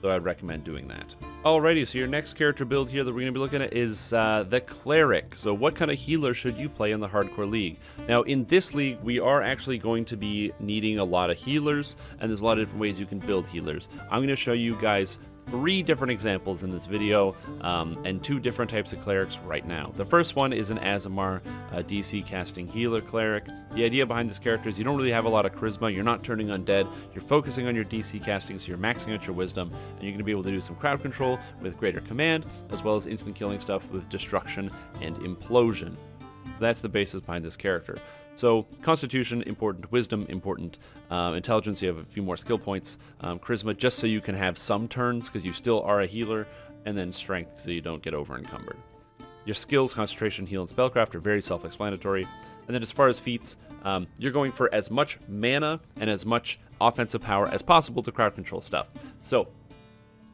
So I'd recommend doing that. Alrighty, so your next character build here that we're going to be looking at is the Cleric. So what kind of healer should you play in the Hardcore League? Now, in this league, we are actually going to be needing a lot of healers, and there's a lot of different ways you can build healers. I'm going to show you guys 3 different examples in this video, and 2 different types of clerics right now. The first one is an Aasimar DC casting healer cleric. The idea behind this character is you don't really have a lot of charisma, you're not turning undead, you're focusing on your DC casting, so you're maxing out your wisdom, and you're going to be able to do some crowd control with greater command, as well as instant killing stuff with destruction and implosion. That's the basis behind this character. So, Constitution, important. Wisdom, important. Intelligence, you have a few more skill points. Charisma, just so you can have some turns, because you still are a healer. And then Strength, so you don't get over-encumbered. Your skills, Concentration, Heal, and Spellcraft are very self-explanatory. And then as far as feats, you're going for as much mana and as much offensive power as possible to crowd control stuff. So,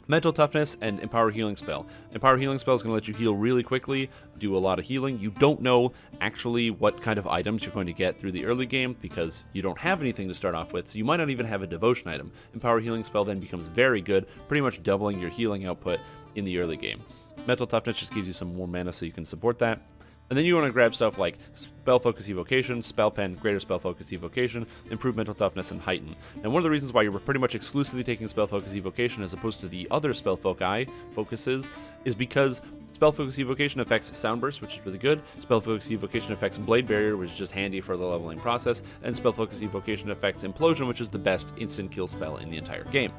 Mental Toughness and Empower Healing Spell. Empower Healing Spell is going to let you heal really quickly, do a lot of healing. You don't know actually what kind of items you're going to get through the early game because you don't have anything to start off with, so you might not even have a devotion item. Empower Healing Spell then becomes very good, pretty much doubling your healing output in the early game. Mental Toughness just gives you some more mana so you can support that. And then you want to grab stuff like Spell Focus Evocation, Spell Pen, Greater Spell Focus Evocation, Improve Mental Toughness, and Heighten. And one of the reasons why you're pretty much exclusively taking Spell Focus Evocation as opposed to the other Spell Focuses is because Spell Focus Evocation affects Soundburst, which is really good. Spell Focus Evocation affects Blade Barrier, which is just handy for the leveling process. And Spell Focus Evocation affects Implosion, which is the best instant kill spell in the entire game.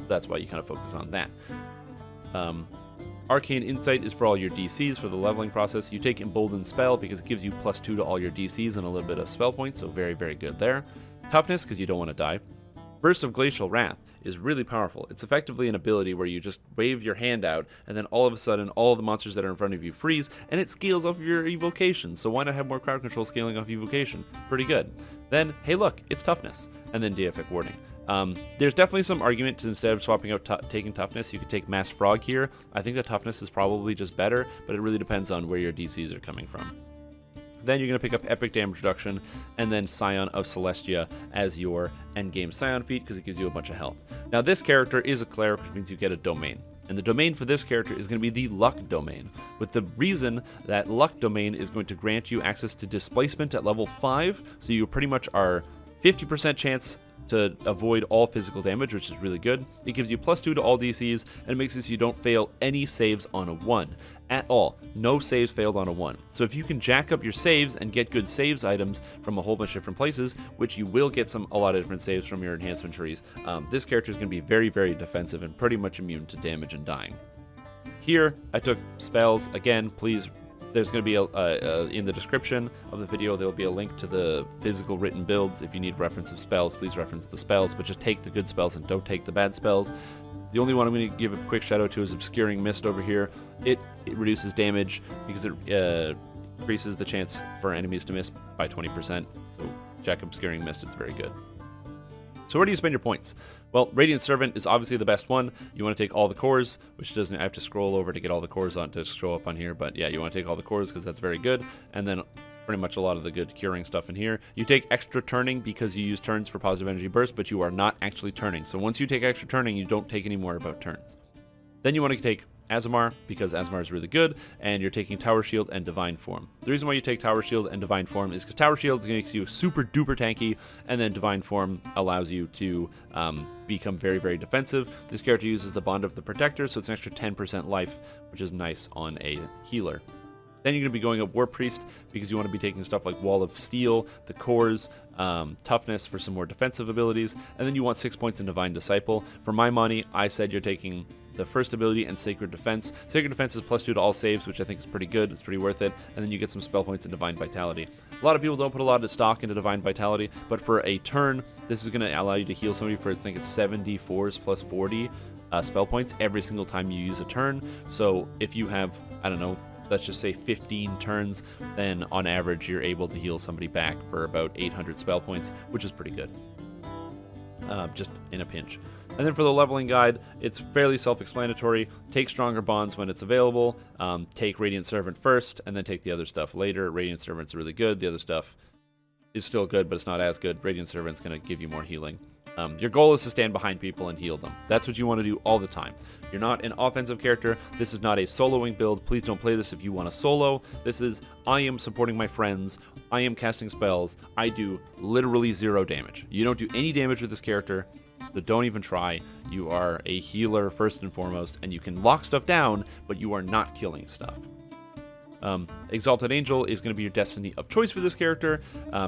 That's why you kind of focus on that. Arcane Insight is for all your DCs for the leveling process. You take Emboldened Spell because it gives you +2 to all your DCs and a little bit of spell points, so very, very good there. Toughness, because you don't want to die. Burst of Glacial Wrath is really powerful. It's effectively an ability where you just wave your hand out, and then all of a sudden, all the monsters that are in front of you freeze, and it scales off of your evocation. So why not have more crowd control scaling off evocation? Pretty good. Then, hey look, it's Toughness, and then Deific Warding. There's definitely some argument to instead of swapping out taking Toughness, you could take Mass Frog here. I think that Toughness is probably just better, but it really depends on where your DCs are coming from. Then you're going to pick up Epic Damage Reduction, and then Scion of Celestia as your endgame Scion feat, because it gives you a bunch of health. Now this character is a cleric, which means you get a domain. And the domain for this character is going to be the Luck Domain, with the reason that Luck Domain is going to grant you access to Displacement at level 5, so you pretty much are 50% chance to avoid all physical damage, which is really good. It gives you +2 to all DCs, and it makes it so you don't fail any saves on a 1 at all. No saves failed on a 1. So if you can jack up your saves and get good saves items from a whole bunch of different places, which you will get a lot of different saves from your enhancement trees, this character is going to be very, very defensive and pretty much immune to damage and dying. Here, I took spells. Again, please, there's going to be in the description of the video, there'll be a link to the physical written builds. If you need reference of spells, please reference the spells, but just take the good spells and don't take the bad spells. The only one I'm going to give a quick shout out to is Obscuring Mist over here. It reduces damage because it increases the chance for enemies to miss by 20%. So check Obscuring Mist, it's very good. So where do you spend your points? Well, Radiant Servant is obviously the best one. You want to take all the cores, which doesn't, I have to scroll over to get all the cores on to show up on here, but yeah, you want to take all the cores because that's very good. And then pretty much a lot of the good curing stuff in here. You take extra turning because you use turns for positive energy burst, but you are not actually turning. So once you take extra turning, you don't take any more about turns. Then you want to take Aasimar, because Aasimar is really good, and you're taking Tower Shield and Divine Form. The reason why you take Tower Shield and Divine Form is because Tower Shield makes you super duper tanky, and then Divine Form allows you to become very, very defensive. This character uses the Bond of the Protector, so it's an extra 10% life, which is nice on a healer. Then you're going to be going up War Priest because you want to be taking stuff like Wall of Steel, the cores, Toughness for some more defensive abilities, and then you want 6 points in Divine Disciple. For my money, I said you're taking the first ability and Sacred Defense. Sacred Defense is +2 to all saves, which I think is pretty good. It's pretty worth it. And then you get some spell points in Divine Vitality. A lot of people don't put a lot of stock into Divine Vitality, but for a turn, this is going to allow you to heal somebody for, I think it's 74s +40 spell points every single time you use a turn. So if you have, I don't know, let's just say 15 turns, then on average you're able to heal somebody back for about 800 spell points, which is pretty good. just in a pinch. And then for the leveling guide, it's fairly self-explanatory. Take Stronger Bonds when it's available. Take Radiant Servant first, and then take the other stuff later. Radiant Servant's really good. The other stuff is still good, but it's not as good. Radiant Servant's going to give you more healing. Your goal is to stand behind people and heal them. That's what you want to do all the time. You're not an offensive character. This is not a soloing build. Please don't play this if you want to solo. This is, I am supporting my friends. I am casting spells. I do literally 0 damage. You don't do any damage with this character, so don't even try. You are a healer first and foremost, and you can lock stuff down, but you are not killing stuff. Exalted Angel is going to be your destiny of choice for this character,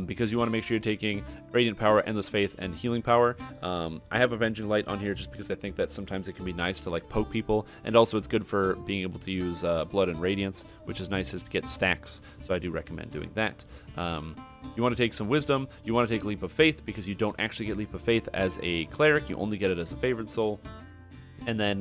because you want to make sure you're taking Radiant Power, Endless Faith, and Healing Power. I have Avenging Light on here just because I think that sometimes it can be nice to like poke people, and also it's good for being able to use Blood and Radiance, which is nice to get stacks, so I do recommend doing that. You want to take some Wisdom, you want to take Leap of Faith, because you don't actually get Leap of Faith as a Cleric, you only get it as a Favored Soul. And then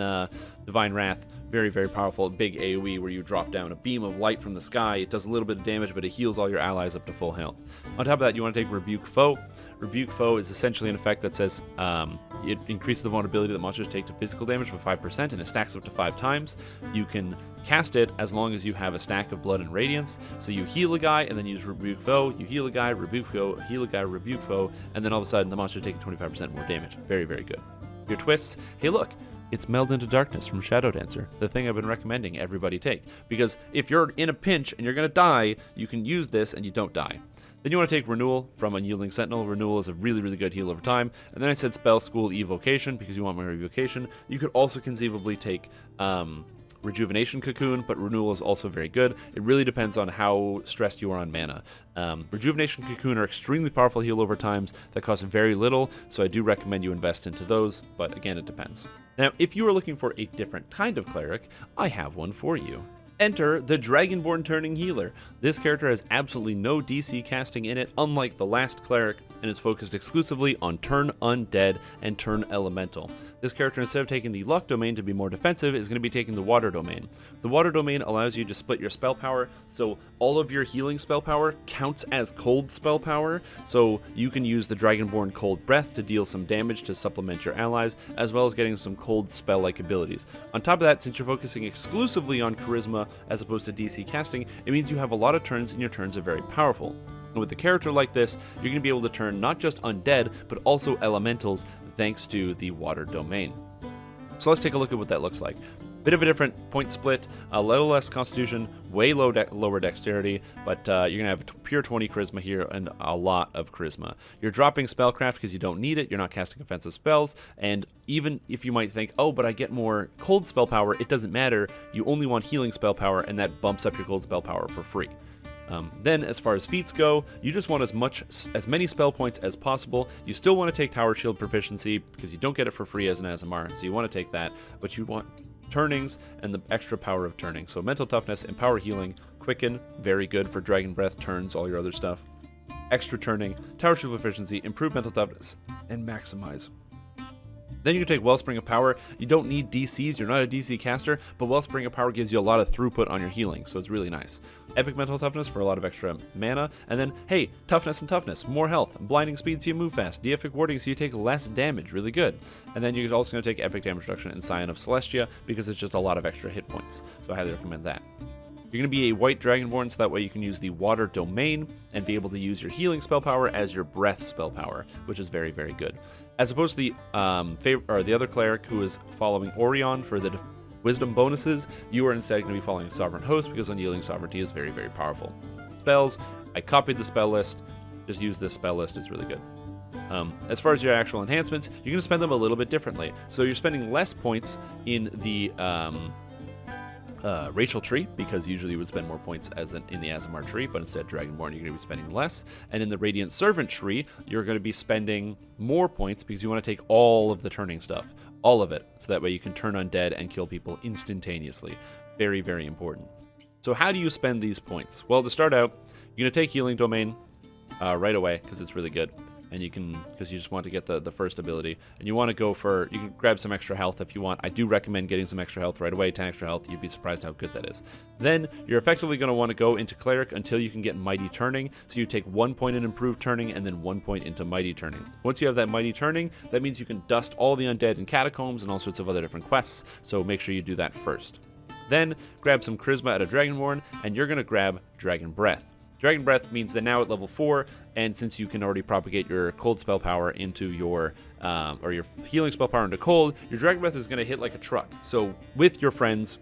Divine Wrath, very, very powerful, big AoE where you drop down a beam of light from the sky. It does a little bit of damage, but it heals all your allies up to full health. On top of that, you want to take Rebuke Foe. Rebuke Foe is essentially an effect that says it increases the vulnerability that monsters take to physical damage by 5%, and it stacks up to 5 times. You can cast it as long as you have a stack of Blood and Radiance. So you heal a guy, and then use Rebuke Foe. You heal a guy, Rebuke Foe, heal a guy, Rebuke Foe, and then all of a sudden the monster's taking 25% more damage. Very, very good. Your twists, hey look, it's Meld into Darkness from Shadow Dancer, the thing I've been recommending everybody take. Because if you're in a pinch and you're going to die, you can use this and you don't die. Then you want to take Renewal from Unyielding Sentinel. Renewal is a really, really good heal over time. And then I said Spell School Evocation because you want more Evocation. You could also conceivably take Rejuvenation Cocoon, but Renewal is also very good. It really depends on how stressed you are on mana. Rejuvenation Cocoon are extremely powerful heal over times that cost very little, so I do recommend you invest into those, but again, it depends. Now, if you are looking for a different kind of cleric, I have one for you. Enter the Dragonborn Turning Healer. This character has absolutely no DC casting in it, unlike the last cleric, and is focused exclusively on turn undead and turn elemental. This character, instead of taking the luck domain to be more defensive, is going to be taking the water domain. The water domain allows you to split your spell power, so all of your healing spell power counts as cold spell power, so you can use the Dragonborn Cold Breath to deal some damage to supplement your allies, as well as getting some cold spell-like abilities. On top of that, since you're focusing exclusively on charisma as opposed to DC casting, it means you have a lot of turns and your turns are very powerful. And with a character like this, you're going to be able to turn not just undead, but also elementals thanks to the water domain. So let's take a look at what that looks like. Bit of a different point split, a little less constitution, way lower dexterity, but you're going to have pure 20 charisma here and a lot of charisma. You're dropping spellcraft because you don't need it, you're not casting offensive spells, and even if you might think, oh, but I get more cold spell power, it doesn't matter, you only want healing spell power, and that bumps up your cold spell power for free. Then, as far as feats go, you just want as many spell points as possible. You still want to take Tower Shield Proficiency because you don't get it for free as an Aasimar, so you want to take that, but you want turnings and the extra power of turning. So Mental Toughness, Empower Healing, Quicken, very good for Dragon Breath, turns, all your other stuff. Extra turning, Tower Shield Proficiency, Improve Mental Toughness, and Maximize. Then you can take Wellspring of Power. You don't need DCs, you're not a DC caster, but Wellspring of Power gives you a lot of throughput on your healing, so it's really nice. Epic Mental Toughness for a lot of extra mana, and then, hey, Toughness and Toughness, more health, Blinding Speed so you move fast, Deific Warding so you take less damage, really good. And then you're also going to take Epic Damage Reduction and Scion of Celestia, because it's just a lot of extra hit points, so I highly recommend that. You're going to be a white Dragonborn, so that way you can use the Water Domain and be able to use your healing spell power as your breath spell power, which is very, very good. As opposed to the other cleric who is following Orion for the wisdom bonuses, you are instead going to be following Sovereign Host because Unyielding Sovereignty is very, very powerful. Spells, I copied the spell list, just use this spell list, it's really good. As far as your actual enhancements, you're going to spend them a little bit differently. So you're spending less points in the Racial Tree, because usually you would spend more points in the Aasimar tree, but instead Dragonborn you're going to be spending less. And in the Radiant Servant tree, you're going to be spending more points because you want to take all of the turning stuff, all of it, so that way you can turn undead and kill people instantaneously. Very, very important. So how do you spend these points? Well, to start out, you're going to take Healing Domain right away because it's really good. and you can, because you just want to get the first ability, and you want to go for, you can grab some extra health if you want. I do recommend getting some extra health right away, 10 extra health. You'd be surprised how good that is. Then you're effectively going to want to go into Cleric until you can get Mighty Turning. So you take 1 point in Improved Turning and then 1 point into Mighty Turning. Once you have that Mighty Turning, that means you can dust all the undead in Catacombs and all sorts of other different quests, so make sure you do that first. Then grab some Charisma out of Dragonborn, and you're going to grab Dragon Breath. Dragon Breath means that now at level 4, and since you can already propagate your cold spell power into your, or your healing spell power into cold, your Dragon Breath is going to hit like a truck. So with your friends,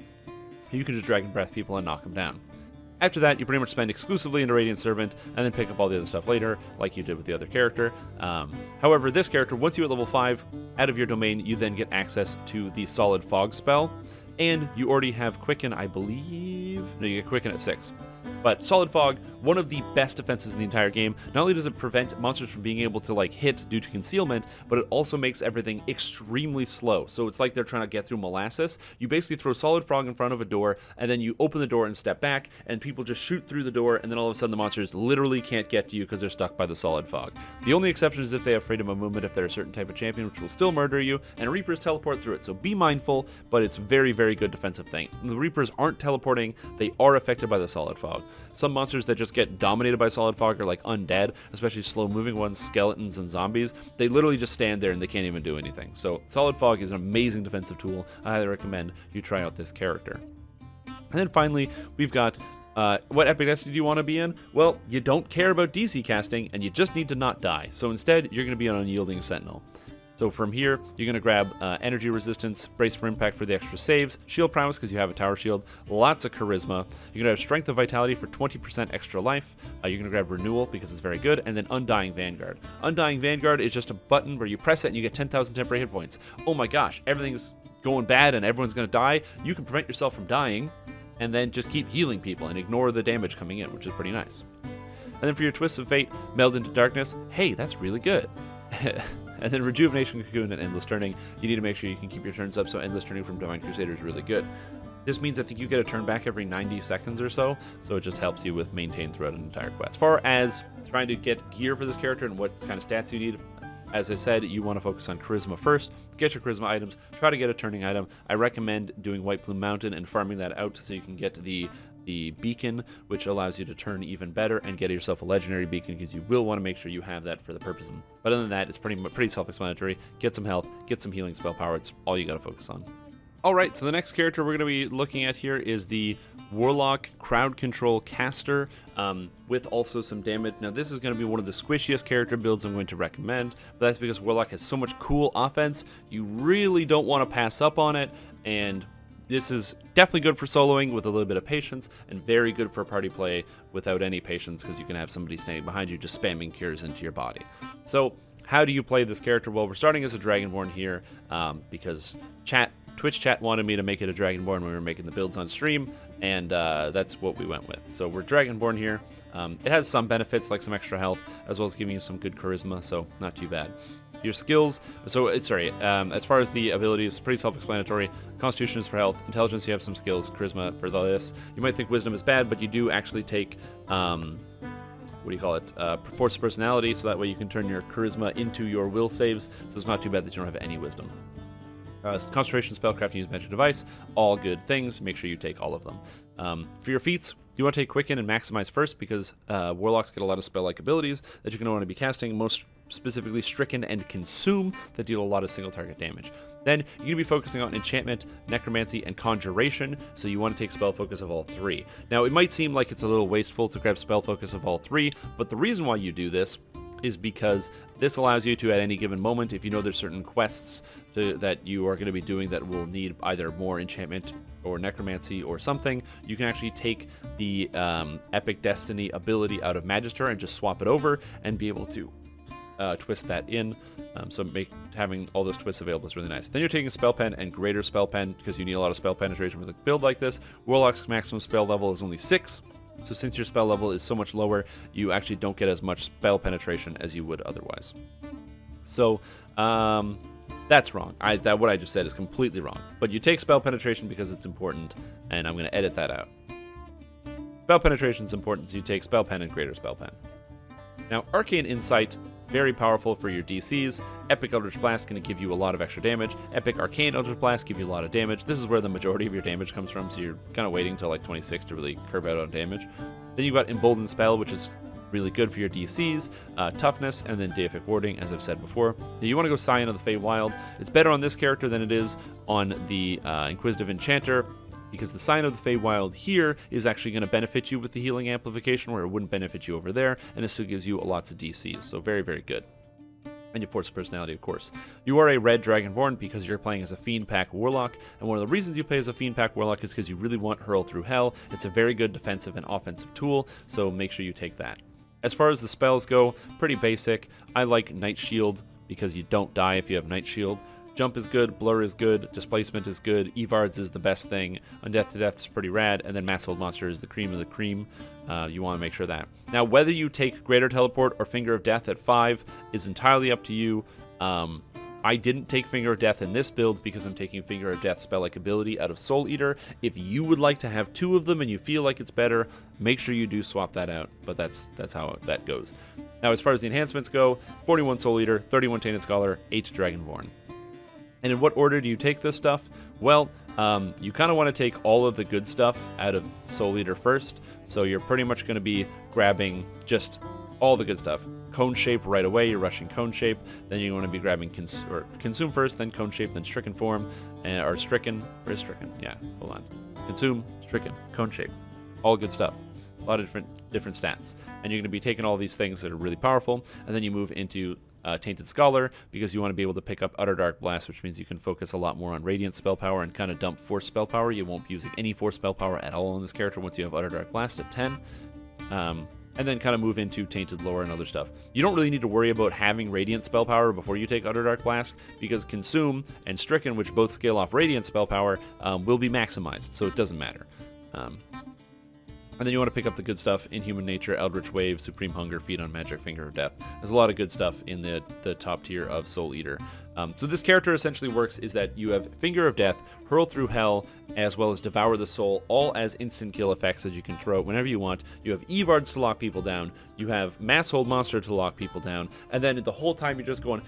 you can just Dragon Breath people and knock them down. After that, you pretty much spend exclusively into Radiant Servant, and then pick up all the other stuff later, like you did with the other character. However, this character, once you hit level 5, out of your domain, you then get access to the Solid Fog spell, and you already have Quicken, I believe. No, you get Quicken at 6. But Solid Fog, one of the best defenses in the entire game. Not only does it prevent monsters from being able to like hit due to concealment, but it also makes everything extremely slow. So it's like they're trying to get through molasses. You basically throw Solid Fog in front of a door, and then you open the door and step back, and people just shoot through the door, and then all of a sudden the monsters literally can't get to you because they're stuck by the Solid Fog. The only exception is if they have freedom of movement, if they're a certain type of champion, which will still murder you, and Reapers teleport through it. So be mindful, but it's very, very good defensive thing. The Reapers aren't teleporting, they are affected by the Solid Fog. Some monsters that just get dominated by Solid Fog are like undead, especially slow-moving ones, skeletons and zombies. They literally just stand there and they can't even do anything. So Solid Fog is an amazing defensive tool. I highly recommend you try out this character. And then finally, we've got what Epic Destiny do you want to be in? Well, you don't care about DC casting, and you just need to not die. So instead, you're going to be an Unyielding Sentinel. So from here, you're going to grab Energy Resistance, Brace for Impact for the extra saves, Shield Prowess because you have a Tower Shield, lots of Charisma. You're going to have Strength of Vitality for 20% extra life. You're going to grab Renewal because it's very good, and then Undying Vanguard. Undying Vanguard is just a button where you press it and you get 10,000 temporary hit points. Oh my gosh, everything's going bad and everyone's going to die. You can prevent yourself from dying and then just keep healing people and ignore the damage coming in, which is pretty nice. And then for your Twists of Fate, Meld into Darkness. Hey, that's really good. And then Rejuvenation, Cocoon, and Endless Turning. You need to make sure you can keep your turns up, so Endless Turning from Divine Crusader is really good. This means I think you get a turn back every 90 seconds or so it just helps you with maintain throughout an entire quest. As far as trying to get gear for this character and what kind of stats you need, as I said, you want to focus on Charisma first. Get your Charisma items. Try to get a turning item. I recommend doing White Plume Mountain and farming that out so you can get the beacon, which allows you to turn even better, and get yourself a legendary beacon because you will want to make sure you have that for the purpose. But other than that, it's pretty self-explanatory. Get some health, get some healing spell power. It's all you got to focus on. All right, so the next character we're going to be looking at here is the Warlock Crowd Control Caster, with also some damage. Now, this is going to be one of the squishiest character builds I'm going to recommend, but that's because Warlock has so much cool offense. You really don't want to pass up on it, and this is definitely good for soloing with a little bit of patience, and very good for party play without any patience, because you can have somebody standing behind you just spamming cures into your body. So how do you play this character? Well, we're starting as a Dragonborn here, because Twitch chat wanted me to make it a Dragonborn when we were making the builds on stream, and that's what we went with. So we're Dragonborn here. It has some benefits, like some extra health, as well as giving you some good charisma, so not too bad. Your skills, as far as the abilities, pretty self-explanatory. Constitution is for health. Intelligence, you have some skills. Charisma for this. You might think Wisdom is bad, but you do actually take, Force of Personality, so that way you can turn your Charisma into your will saves, so it's not too bad that you don't have any Wisdom. Concentration, Spellcraft, and Use Magic Device, all good things. Make sure you take all of them. For your feats, you want to take Quicken and Maximize first, because Warlocks get a lot of spell-like abilities that you're going to want to be casting, most specifically Stricken and Consume, that deal a lot of single-target damage. Then you're going to be focusing on Enchantment, Necromancy, and Conjuration, so you want to take Spell Focus of all 3. Now, it might seem like it's a little wasteful to grab Spell Focus of all 3, but the reason why you do this is because this allows you to, at any given moment, if you know there's certain quests that you are going to be doing that will need either more enchantment or necromancy or something, you can actually take the Epic Destiny ability out of Magister and just swap it over and be able to twist that in. So having all those twists available is really nice. Then you're taking Spell Pen and Greater Spell Pen because you need a lot of spell penetration with a build like this. Warlock's maximum spell level is only 6. So since your spell level is so much lower, you actually don't get as much spell penetration as you would otherwise. So that's wrong. What I just said is completely wrong. But you take spell penetration because it's important, and I'm going to edit that out. Spell penetration is important, so you take Spell Pen and Greater Spell Pen. Now, Arcane Insight very powerful for your DCs. Epic Eldritch Blast going to give you a lot of extra damage. Epic Arcane Eldritch Blast give you a lot of damage. This is where the majority of your damage comes from, so you're kind of waiting till like 26 to really curve out on damage. Then you've got Emboldened Spell, which is really good for your DCs, toughness, and then Deific Warding, as I've said before. Now, you want to go Scion of the Feywild. It's better on this character than it is on the Inquisitive Enchanter, because the Scion of the Feywild here is actually going to benefit you with the healing amplification, where it wouldn't benefit you over there, and it still gives you lots of DCs, so very, very good. And your Force of Personality, of course. You are a red Dragonborn because you're playing as a Fiend Pack Warlock, and one of the reasons you play as a Fiend Pack Warlock is because you really want Hurl Through Hell. It's a very good defensive and offensive tool, so make sure you take that. As far as the spells go, pretty basic. I like Night Shield because you don't die if you have Night Shield. Jump is good, Blur is good, Displacement is good, Evards is the best thing, Undeath to Death is pretty rad, and then Mass Hold Monster is the cream of the cream. You want to make sure that. Now, whether you take Greater Teleport or Finger of Death at 5 is entirely up to you. I didn't take Finger of Death in this build because I'm taking Finger of Death spell-like ability out of Soul Eater. If you would like to have 2 of them and you feel like it's better, make sure you do swap that out, but that's how that goes. Now, as far as the enhancements go, 41 Soul Eater, 31 Tainted Scholar, 8 Dragonborn. And in what order do you take this stuff? Well, you kind of want to take all of the good stuff out of Soul Eater first, so you're pretty much going to be grabbing just all the good stuff. Cone Shape right away, you're rushing Cone Shape, then you want to be grabbing Consume first, then Cone Shape, then Stricken Form, or Stricken, where's Stricken? Yeah, hold on. Consume, Stricken, Cone Shape, all good stuff. A lot of different stats. And you're going to be taking all these things that are really powerful, and then you move into Tainted Scholar, because you want to be able to pick up Utter Dark Blast, which means you can focus a lot more on Radiant spell power and kind of dump Force spell power. You won't be using any Force spell power at all on this character once you have Utter Dark Blast at 10. And then kind of move into Tainted Lore and other stuff. You don't really need to worry about having Radiant spell power before you take Utter Dark Blast, because Consume and Stricken, which both scale off Radiant spell power, will be maximized, so it doesn't matter. And then you want to pick up the good stuff: Inhuman Nature, Eldritch Wave, Supreme Hunger, Feed on Magic, Finger of Death. There's a lot of good stuff in the top tier of Soul Eater. So this character essentially works is that you have Finger of Death, Hurl Through Hell, as well as Devour the Soul, all as instant kill effects that you can throw whenever you want. You have Evards to lock people down, you have Mass Hold Monster to lock people down, and then the whole time you're just going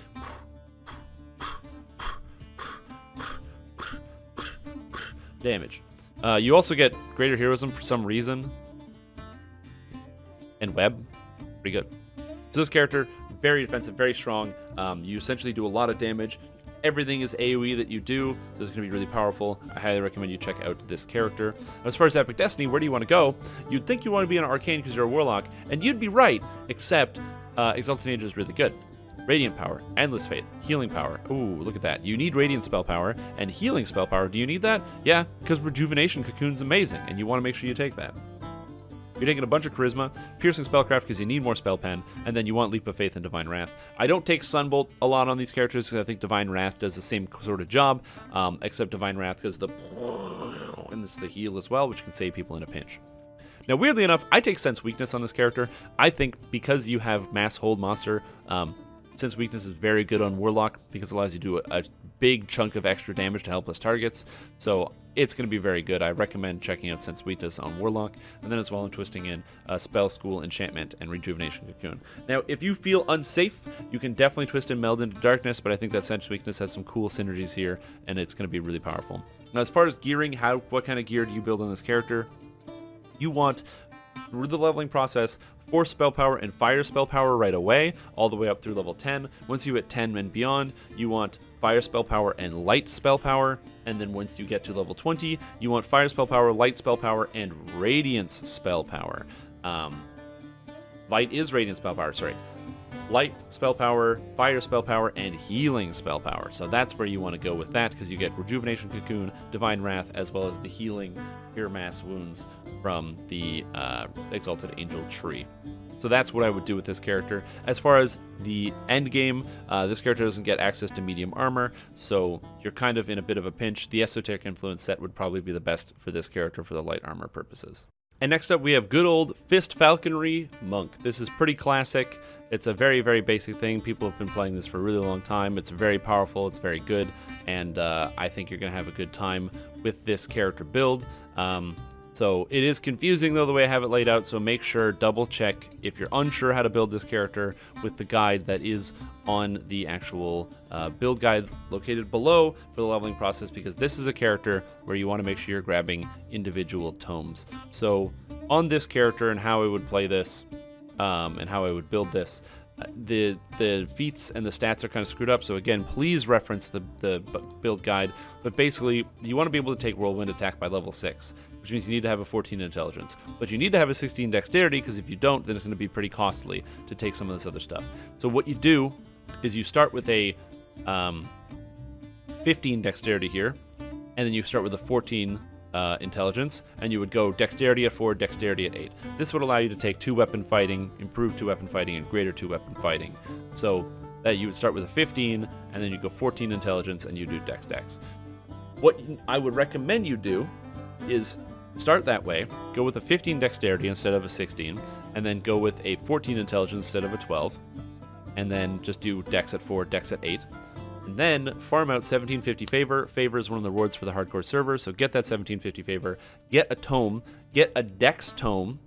damage. You also get Greater Heroism for some reason, and Web, pretty good. So this character, very defensive, very strong. You essentially do a lot of damage. Everything is AoE that you do, so it's going to be really powerful. I highly recommend you check out this character. As far as Epic Destiny, where do you want to go? You'd think you want to be an Arcane because you're a Warlock, and you'd be right, except Exalted Angel is really good. Radiant Power, Endless Faith, Healing Power. Ooh, look at that. You need Radiant Spell Power and Healing Spell Power. Do you need that? Yeah, because Rejuvenation Cocoon's amazing, and you want to make sure you take that. You're taking a bunch of Charisma, Piercing Spellcraft because you need more Spell Pen, and then you want Leap of Faith and Divine Wrath. I don't take Sunbolt a lot on these characters because I think Divine Wrath does the same sort of job, except Divine Wrath does the and it's the heal as well, which can save people in a pinch. Now, weirdly enough, I take Sense Weakness on this character. I think because you have Mass Hold Monster, Sense Weakness is very good on Warlock because it allows you to do a big chunk of extra damage to helpless targets. So it's going to be very good. I recommend checking out Sense Weakness on Warlock. And then as well, I'm twisting in Spell School, Enchantment, and Rejuvenation Cocoon. Now, if you feel unsafe, you can definitely twist in Meld into Darkness, but I think that Sense Weakness has some cool synergies here, and it's going to be really powerful. Now, as far as gearing, what kind of gear do you build on this character? You want, through the leveling process, Force spell power and Fire spell power right away, all the way up through level 10. Once you hit 10 and beyond, you want Fire spell power and Light spell power. And then once you get to level 20, you want Fire spell power, Light spell power, and Radiance spell power. Light is Radiant spell power, sorry. Light spell power, Fire spell power, and Healing spell power. So that's where you want to go with that, because you get Rejuvenation Cocoon, Divine Wrath, as well as the Healing Cure Mass Wounds from the Exalted Angel tree. So that's what I would do with this character. As far as the end game, this character doesn't get access to medium armor, so you're kind of in a bit of a pinch. The Esoteric Influence set would probably be the best for this character for the light armor purposes. And next up, we have good old Fist Falconry Monk. This is pretty classic. It's a very, very basic thing. People have been playing this for a really long time. It's very powerful. It's very good. And I think you're going to have a good time with this character build. So it is confusing though the way I have it laid out, so make sure, double check if you're unsure how to build this character with the guide that is on the actual build guide located below for the leveling process, because this is a character where you want to make sure you're grabbing individual tomes. So on this character and how I would play this and how I would build this, the feats and the stats are kind of screwed up, so again, please reference the build guide. But basically, you want to be able to take whirlwind attack by level 6, which means you need to have a 14 intelligence. But you need to have a 16 dexterity, because if you don't, then it's going to be pretty costly to take some of this other stuff. So what you do is you start with a 15 dexterity here, and then you start with a 14 intelligence, and you would go dexterity at 4, dexterity at 8. This would allow you to take 2-weapon fighting, improved 2-weapon fighting, and greater 2-weapon fighting. So that you would start with a 15, and then you go 14 intelligence, and you do dex. What I would recommend you do is start that way, go with a 15 dexterity instead of a 16, and then go with a 14 intelligence instead of a 12, and then just do dex at 4, dex at 8. And then farm out 1750 favor. Favor is one of the rewards for the hardcore server, so get that 1750 favor, get a tome, get a dex tome,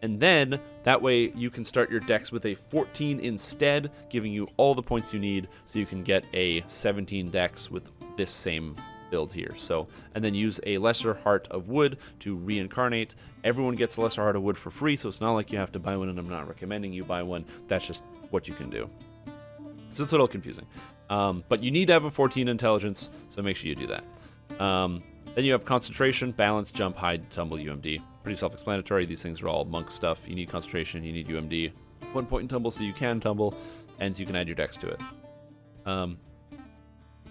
and then that way you can start your dex with a 14 instead, giving you all the points you need so you can get a 17 dex with this same build here. So, and then use a lesser heart of wood to reincarnate. Everyone gets a lesser heart of wood for free, so it's not like you have to buy one, and I'm not recommending you buy one. That's just what you can do. So it's a little confusing. But you need to have a 14 intelligence, so make sure you do that. Then you have concentration, balance, jump, hide, tumble, UMD. Pretty self-explanatory. These things are all monk stuff. You need concentration, you need UMD. 1 point in tumble so you can tumble, and so you can add your dex to it.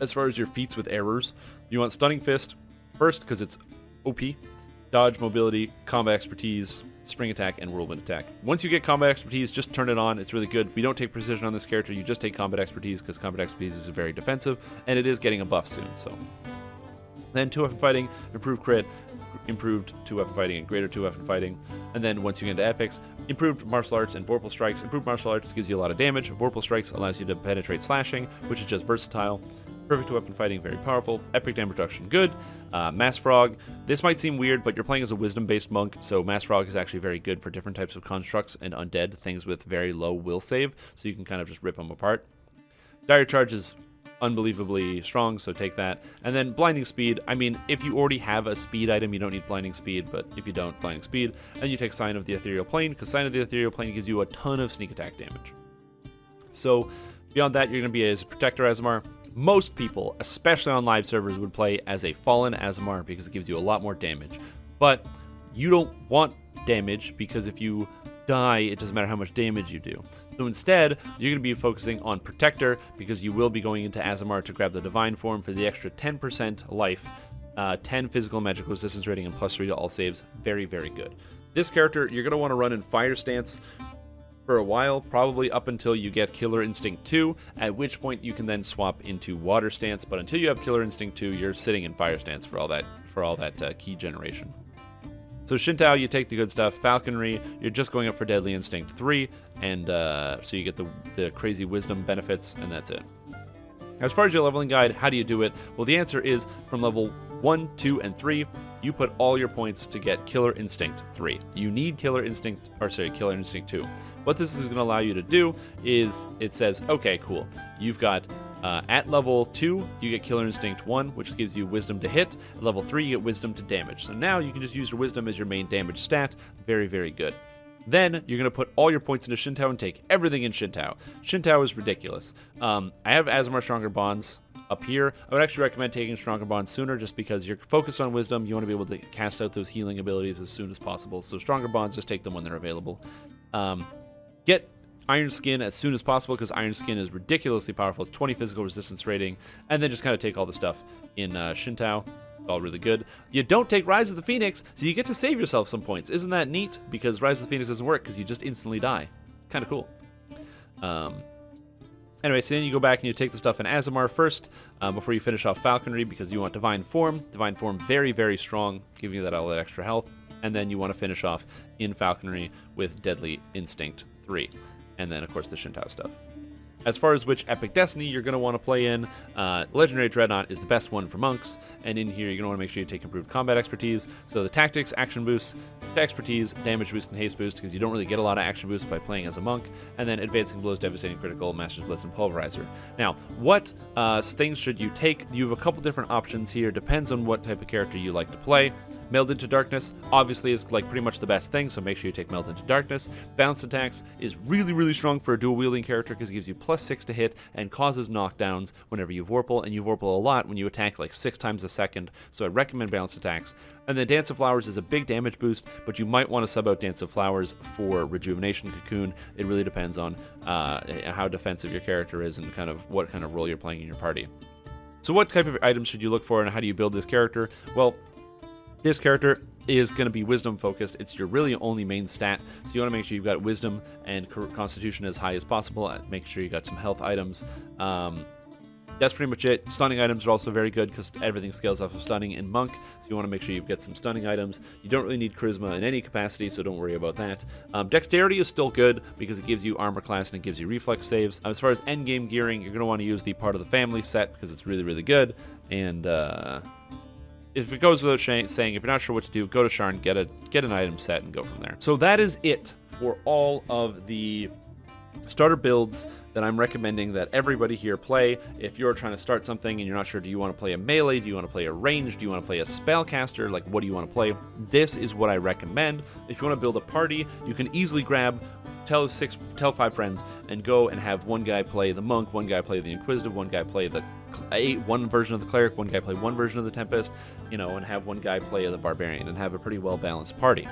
As far as your feats with errors, you want Stunning Fist first because it's OP, dodge, mobility, combat expertise, spring attack, and whirlwind attack. Once you get combat expertise, just turn it on. It's really good. We don't take precision on this character. You just take combat expertise because combat expertise is very defensive, and it is getting a buff soon. So then 2-weapon fighting, improved crit, improved 2-weapon fighting, and greater 2-weapon fighting. And then once you get into epics, improved martial arts and vorpal strikes. Improved martial arts gives you a lot of damage. Vorpal strikes allows you to penetrate slashing, which is just versatile. Perfect 2-weapon fighting, very powerful. Epic damage reduction, good. Mass Frog. This might seem weird, but you're playing as a wisdom-based monk, so Mass Frog is actually very good for different types of constructs and undead, things with very low will save, so you can kind of just rip them apart. Dire Charge is unbelievably strong, so take that. And then Blinding Speed. I mean, if you already have a speed item, you don't need Blinding Speed, but if you don't, Blinding Speed. And you take Sign of the Ethereal Plane, because Sign of the Ethereal Plane gives you a ton of sneak attack damage. So beyond that, you're going to be as a Protector Aasimar. Most people, especially on live servers, would play as a Fallen Aasimar because it gives you a lot more damage. But you don't want damage because if you die, it doesn't matter how much damage you do. So instead, you're going to be focusing on Protector because you will be going into Aasimar to grab the Divine Form for the extra 10% life, 10 physical and magical resistance rating, and +3 to all saves. Very, very good. This character, you're going to want to run in Fire Stance for a while, probably up until you get Killer Instinct 2, at which point you can then swap into Water Stance, but until you have Killer Instinct 2, you're sitting in Fire Stance for all that key generation. So Shintao, you take the good stuff. Falconry, you're just going up for Deadly Instinct 3, and so you get the crazy wisdom benefits, and that's it. As far as your leveling guide, how do you do it? Well, the answer is from level 1, 2, and 3, you put all your points to get Killer Instinct 3. You need Killer Instinct 2. What this is going to allow you to do is it says, okay, cool. You've got at level 2, you get Killer Instinct 1, which gives you Wisdom to hit. At level 3, you get Wisdom to damage. So now you can just use your Wisdom as your main damage stat. Very, very good. Then you're going to put all your points into Shintao and take everything in Shintao. Shintao is ridiculous. I have Aasimar Stronger Bonds up here. I would actually recommend taking Stronger Bonds sooner just because you're focused on Wisdom. You want to be able to cast out those healing abilities as soon as possible. So Stronger Bonds, just take them when they're available. Get Iron Skin as soon as possible because Iron Skin is ridiculously powerful. It's 20 physical resistance rating. And then just kind of take all the stuff in Shintao. All really good. You don't take Rise of the Phoenix, so you get to save yourself some points. Isn't that neat? Because Rise of the Phoenix doesn't work because you just instantly die. Kind of cool. Anyway, so then you go back and you take the stuff in Aasimar first before you finish off Falconry because you want Divine Form. Divine Form, very, very strong, giving you that all that extra health. And then you want to finish off in Falconry with Deadly Instinct 3. And then, of course, the Shintao stuff. As far as which epic destiny you're going to want to play in, Legendary Dreadnought is the best one for monks, and in here you're going to want to make sure you take improved combat expertise. So the tactics, action boosts, expertise, damage boost, and haste boost, because you don't really get a lot of action boosts by playing as a monk, and then advancing blows, devastating critical, master's blitz, and pulverizer. Now, what things should you take? You have a couple different options here, depends on what type of character you like to play. Meld into Darkness obviously is like pretty much the best thing, so make sure you take Meld into Darkness. Balanced Attacks is really, really strong for a dual wielding character because it gives you +6 to hit and causes knockdowns whenever you Vorpal, and you Vorpal a lot when you attack like 6 times a second, so I recommend Balanced Attacks. And then Dance of Flowers is a big damage boost, but you might want to sub out Dance of Flowers for Rejuvenation Cocoon. It really depends on how defensive your character is and kind of what kind of role you're playing in your party. So what type of items should you look for, and how do you build this character? Well, this character is going to be wisdom focused. It's your really only main stat, so you want to make sure you've got wisdom and constitution as high as possible. Make sure you got some health items. That's pretty much it. Stunning items are also very good because everything scales off of stunning in monk, so you want to make sure you get some stunning items. You don't really need charisma in any capacity, so don't worry about that. Dexterity is still good because it gives you armor class and it gives you reflex saves. As far as endgame gearing, you're going to want to use the part of the family set because it's really, really good. And if it goes without saying, if you're not sure what to do, go to Sharn, get an item set, and go from there. So that is it for all of the starter builds that I'm recommending that everybody here play. If you're trying to start something and you're not sure, do you want to play a melee, do you want to play a range, do you want to play a spellcaster, like what do you want to play? This is what I recommend. If you want to build a party, you can easily grab tell 5 friends and go and have one guy play the monk, one guy play the Inquisitive, one guy play the one version of the Cleric, one guy play one version of the Tempest, and have one guy play the Barbarian and have a pretty well balanced party.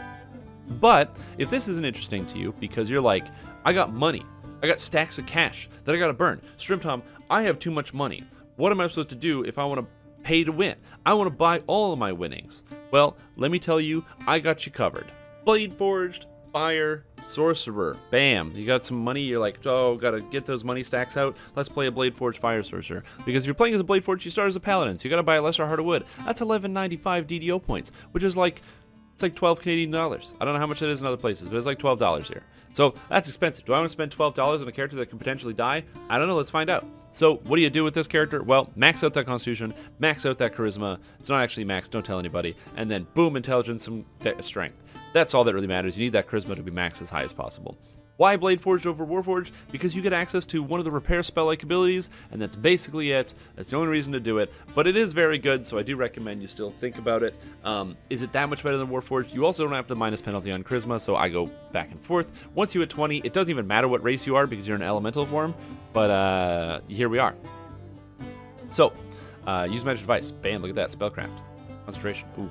But if this isn't interesting to you because you're like, I got money, I got stacks of cash that I gotta burn, Strimtom, I have too much money, what am I supposed to do if I want to pay to win? I want to buy all of my winnings. Well, let me tell you, I got you covered. Bladeforged, Fire, Sorcerer, bam, you got some money, you're like, oh, gotta get those money stacks out, let's play a Bladeforged Fire Sorcerer. Because if you're playing as a Bladeforged, you start as a Paladin, so you gotta buy a Lesser Heart of Wood. That's 11.95 DDO points, which is like, it's like 12 Canadian dollars. I don't know how much it is in other places, but it's like $12 here. So that's expensive. Do I want to spend $12 on a character that can potentially die? I don't know, let's find out. So what do you do with this character? Well, max out that constitution, max out that charisma. It's not actually max, don't tell anybody. And then boom, intelligence and strength. That's all that really matters. You need that charisma to be maxed as high as possible. Why Bladeforged over Warforged? Because you get access to one of the repair spell-like abilities, and that's basically it. That's the only reason to do it, but it is very good, so I do recommend you still think about it. Is it that much better than Warforged? You also don't have the minus penalty on Charisma, so I go back and forth. Once you hit 20, it doesn't even matter what race you are because you're in elemental form, but here we are. So, use Magic Device. Bam, look at that. Spellcraft. Concentration. Ooh.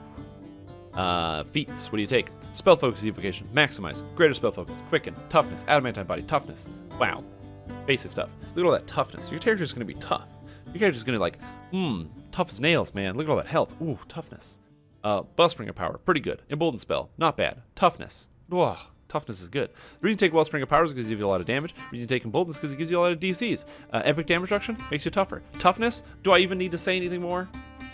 Feats, what do you take? Spell Focus Evocation, Maximize, Greater Spell Focus, Quicken, Toughness, Adamantine Body, Toughness. Wow. Basic stuff. Look at all that toughness. Your character's going to be tough. Your character's going to like, tough as nails, man. Look at all that health. Ooh, toughness. Wellspring of Power, pretty good. Embolden Spell, not bad. Toughness. Whoa, toughness is good. The reason you take Wellspring of Power is because it gives you a lot of damage. The reason you take Embolden is because it gives you a lot of DCs. Epic Damage Reduction makes you tougher. Toughness, do I even need to say anything more?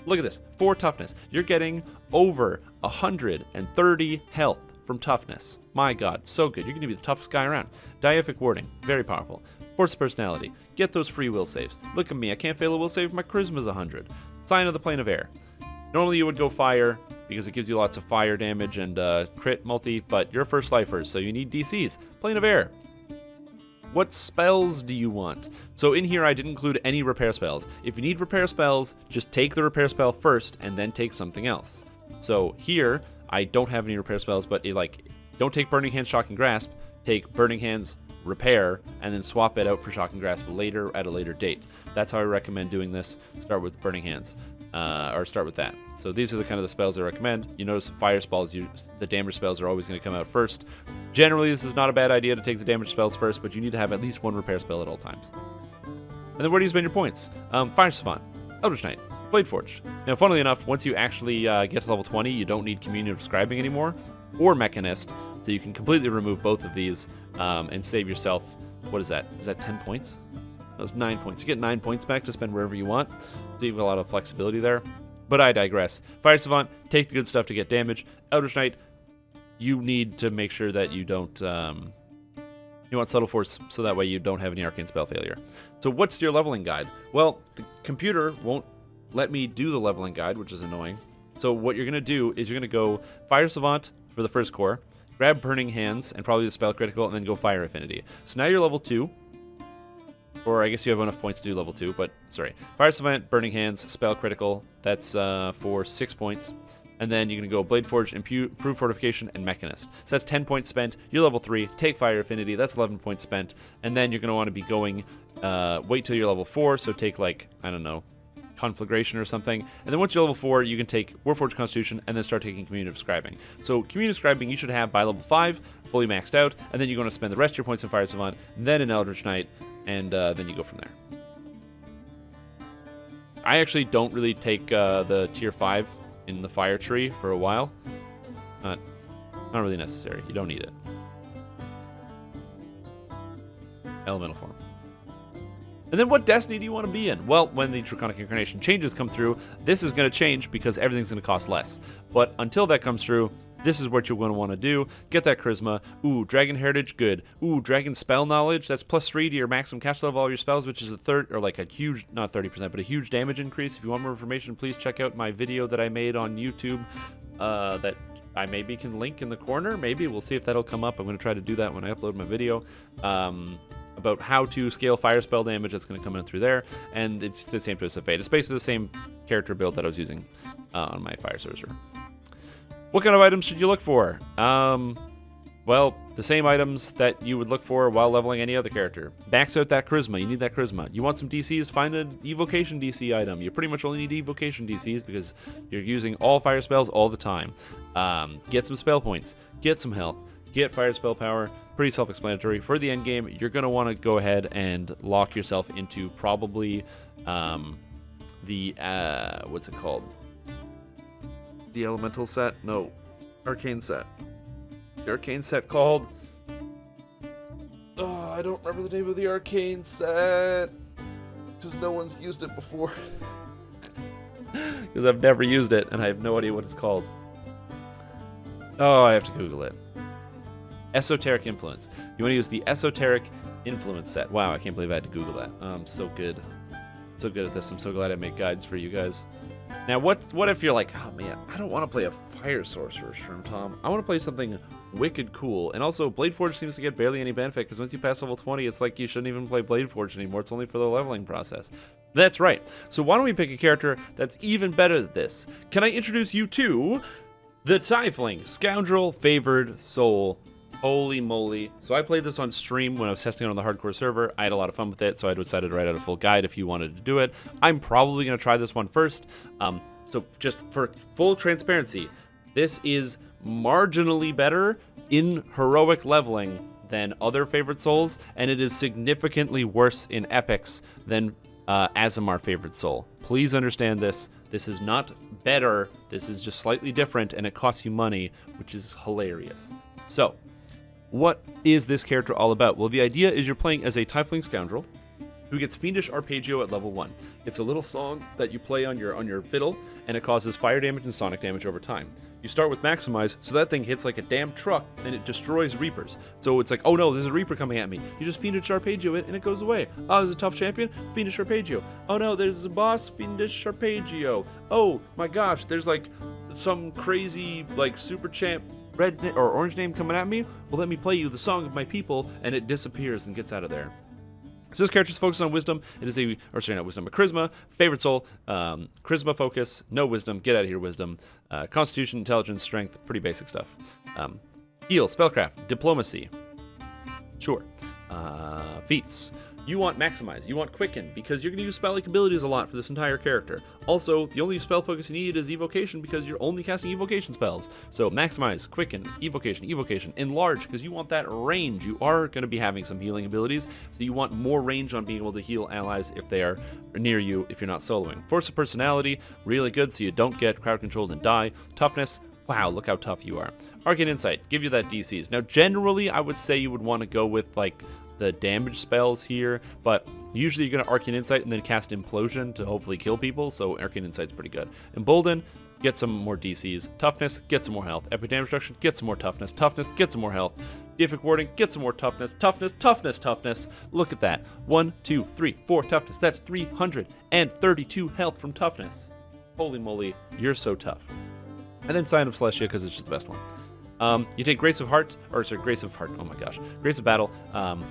Look at this, 4 toughness. You're getting over 130 health from toughness. My god, so good. You're going to be the toughest guy around. Deific Warding, very powerful. Force of Personality, get those free will saves. Look at me, I can't fail a will save if my charisma's 100. Sign of the Plane of Air. Normally you would go fire because it gives you lots of fire damage and crit multi, but you're first lifers, so you need DCs. Plane of Air. What spells do you want? So in here I didn't include any repair spells. If you need repair spells, just take the repair spell first and then take something else. So here I don't have any repair spells, but don't take Burning Hands, Shocking Grasp, take Burning Hands, Repair, and then swap it out for Shocking Grasp later at a later date. That's how I recommend doing this. Start with Burning Hands, or start with that. So these are the kind of the spells I recommend. You notice the fire spells, the damage spells are always going to come out first. Generally, this is not a bad idea to take the damage spells first, but you need to have at least one repair spell at all times. And then where do you spend your points? Fire Savant, Eldritch Knight, Bladeforged. Now, funnily enough, once you actually get to level 20, you don't need Communion of Scribing anymore, or Mechanist, so you can completely remove both of these and save yourself, what is that? Is that 10 points? That was 9 points. You get 9 points back to spend wherever you want, so you have a lot of flexibility there. But I digress. Fire Savant, take the good stuff to get damage. Eldritch Knight, you need to make sure that you don't You want Subtle Force so that way you don't have any arcane spell failure. So what's your leveling guide? Well, the computer won't let me do the leveling guide, which is annoying. So what you're going to do is you're going to go Fire Savant for the first core, grab Burning Hands and probably the Spell Critical, and then go Fire Affinity. So now you're level 2. Or I guess you have enough points to do level 2, but sorry. Fire Savant, Burning Hands, Spell Critical, that's for 6 points. And then you're going to go Bladeforged, Improve Fortification, and Mechanist. So that's 10 points spent. You're level 3. Take Fire Affinity. That's 11 points spent. And then you're going to want to be going, wait till you're level 4. So take, like, I don't know, Conflagration or something. And then once you're level 4, you can take Warforged Constitution and then start taking Communicative Scribing. So Communicative Scribing you should have by level 5, fully maxed out. And then you're going to spend the rest of your points in Fire Savant, then in Eldritch Knight, and then you go from there. I actually don't really take the tier 5 in the fire tree for a while. Not really necessary. You don't need it. Elemental form. And then what destiny do you want to be in? Well, when the Draconic Incarnation changes come through, this is going to change because everything's going to cost less. But until that comes through, this is what you're going to want to do. Get that charisma. Ooh, Dragon Heritage, good. Ooh, Dragon Spell Knowledge, that's +3 to your maximum cast level of all your spells, which is a third, or like a huge, not 30%, but a huge damage increase. If you want more information, please check out my video that I made on YouTube that I maybe can link in the corner. Maybe, we'll see if that'll come up. I'm going to try to do that when I upload my video. About how to scale fire spell damage. That's going to come in through there. And it's the same Twist of Fate. It's basically the same character build that I was using on my Fire Sorcerer. What kind of items should you look for? Well, the same items that you would look for while leveling any other character. Max out that charisma. You need that charisma. You want some DCs? Find an evocation DC item. You pretty much only need evocation DCs because you're using all fire spells all the time. Get some spell points. Get some health. Get fire spell power. Pretty self-explanatory. For the end game, you're going to want to go ahead and lock yourself into probably the what's it called? The elemental set? No. Arcane set. The arcane set called... Oh, I don't remember the name of the arcane set. Because no one's used it before. Because I've never used it, and I have no idea what it's called. Oh, I have to Google it. Esoteric Influence. You want to use the Esoteric Influence set. Wow, I can't believe I had to Google that. I'm so good. So good at this. I'm so glad I make guides for you guys. Now, what if you're like, oh man, I don't want to play a Fire Sorcerer, Shroom Tom. I want to play something wicked cool. And also, Bladeforged seems to get barely any benefit, because once you pass level 20, it's like you shouldn't even play Bladeforged anymore. It's only for the leveling process. That's right. So why don't we pick a character that's even better than this? Can I introduce you to the Tiefling, Scoundrel, Favoured, Soul. Holy moly. So I played this on stream when I was testing it on the hardcore server. I had a lot of fun with it, so I decided to write out a full guide if you wanted to do it. I'm probably going to try this one first. So just for full transparency, this is marginally better in heroic leveling than other Favoured Souls, and it is significantly worse in epics than Aasimar Favoured Soul. Please understand this. This is not better. This is just slightly different, and it costs you money, which is hilarious. So, what is this character all about? Well, the idea is you're playing as a Tiefling Scoundrel who gets Fiendish Arpeggio at level 1. It's a little song that you play on your fiddle, and it causes fire damage and sonic damage over time. You start with Maximize, so that thing hits like a damn truck, and it destroys Reapers. So it's like, oh no, there's a Reaper coming at me. You just Fiendish Arpeggio it, and it goes away. Oh, there's a tough champion? Fiendish Arpeggio. Oh no, there's a boss? Fiendish Arpeggio. Oh my gosh, there's like some crazy like super champ red or orange name coming at me. Well, let me play you the song of my people, and it disappears and gets out of there. So this character is focused on wisdom. It is not wisdom, but charisma, Favoured Soul, charisma focus, no wisdom, get out of here wisdom, constitution, intelligence, strength, pretty basic stuff. Heal, spellcraft, diplomacy, sure. Feats. You want Maximize, you want Quicken, because you're going to use spell-like abilities a lot for this entire character. Also, the only spell focus you need is Evocation, because you're only casting Evocation spells. So Maximize, Quicken, Evocation, Enlarge, because you want that range. You are going to be having some healing abilities, so you want more range on being able to heal allies if they are near you, if you're not soloing. Force of Personality, really good, so you don't get crowd controlled and die. Toughness, wow, look how tough you are. Arcane Insight, give you that DCs. Now, generally, I would say you would want to go with, like, the damage spells here, but usually you're going to Arcane Insight and then cast Implosion to hopefully kill people, so Arcane Insight's pretty good. Embolden, get some more DCs. Toughness, get some more health. Epic Damage Reduction, get some more toughness. Toughness, get some more health. Deific Warding, get some more toughness. Toughness, toughness, toughness. Look at that. 1, 2, 3, 4 toughness. That's 332 health from toughness. Holy moly, you're so tough. And then Sign of Celestia, because it's just the best one. You take Grace of Battle,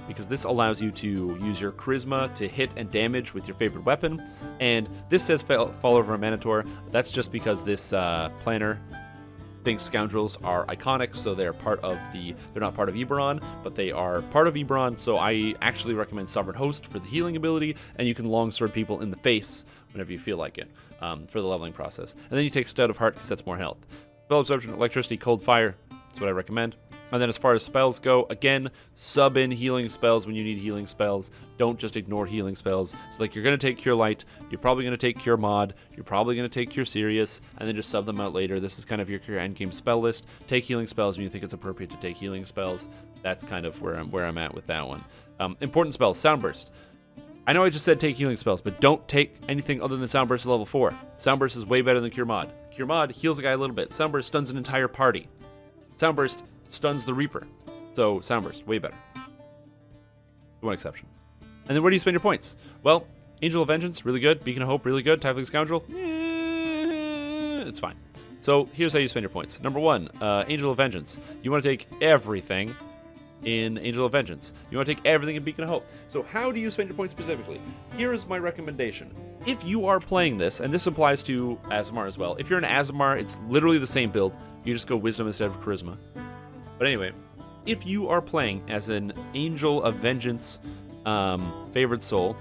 because this allows you to use your Charisma to hit and damage with your favorite weapon. And this says Fall Over a Minotaur. That's just because this planner thinks Scoundrels are iconic, so they're not part of Eberron, but they are part of Eberron, so I actually recommend Sovereign Host for the healing ability, and you can longsword people in the face whenever you feel like it, for the leveling process. And then you take Stout of Heart, because that's more health. Spell Absorption, Electricity, Cold Fire, that's what I recommend. And then as far as spells go, again, sub in healing spells when you need healing spells. Don't just ignore healing spells. So like, you're going to take Cure Light, you're probably going to take Cure Mod, you're probably going to take Cure Serious, and then just sub them out later. This is kind of your endgame spell list. Take healing spells when you think it's appropriate to take healing spells. That's kind of where I'm at with that one. Important spells, Soundburst. I know I just said take healing spells, but don't take anything other than Soundburst at level 4. Soundburst is way better than Cure Mod. Cure Mod heals a guy a little bit. Soundburst stuns an entire party. Soundburst stuns the Reaper. So Soundburst, way better. One exception. And then where do you spend your points? Well, Angel of Vengeance, really good. Beacon of Hope, really good. Tiefling Scoundrel, it's fine. So here's how you spend your points. Number 1, Angel of Vengeance. You want to take everything in Angel of Vengeance. You want to take everything in Beacon of Hope. So how do you spend your points specifically? Here is my recommendation. If you are playing this, and this applies to Aasimar as well, if you're an Aasimar, it's literally the same build. You just go Wisdom instead of Charisma. But anyway, if you are playing as an Angel of Vengeance favored soul,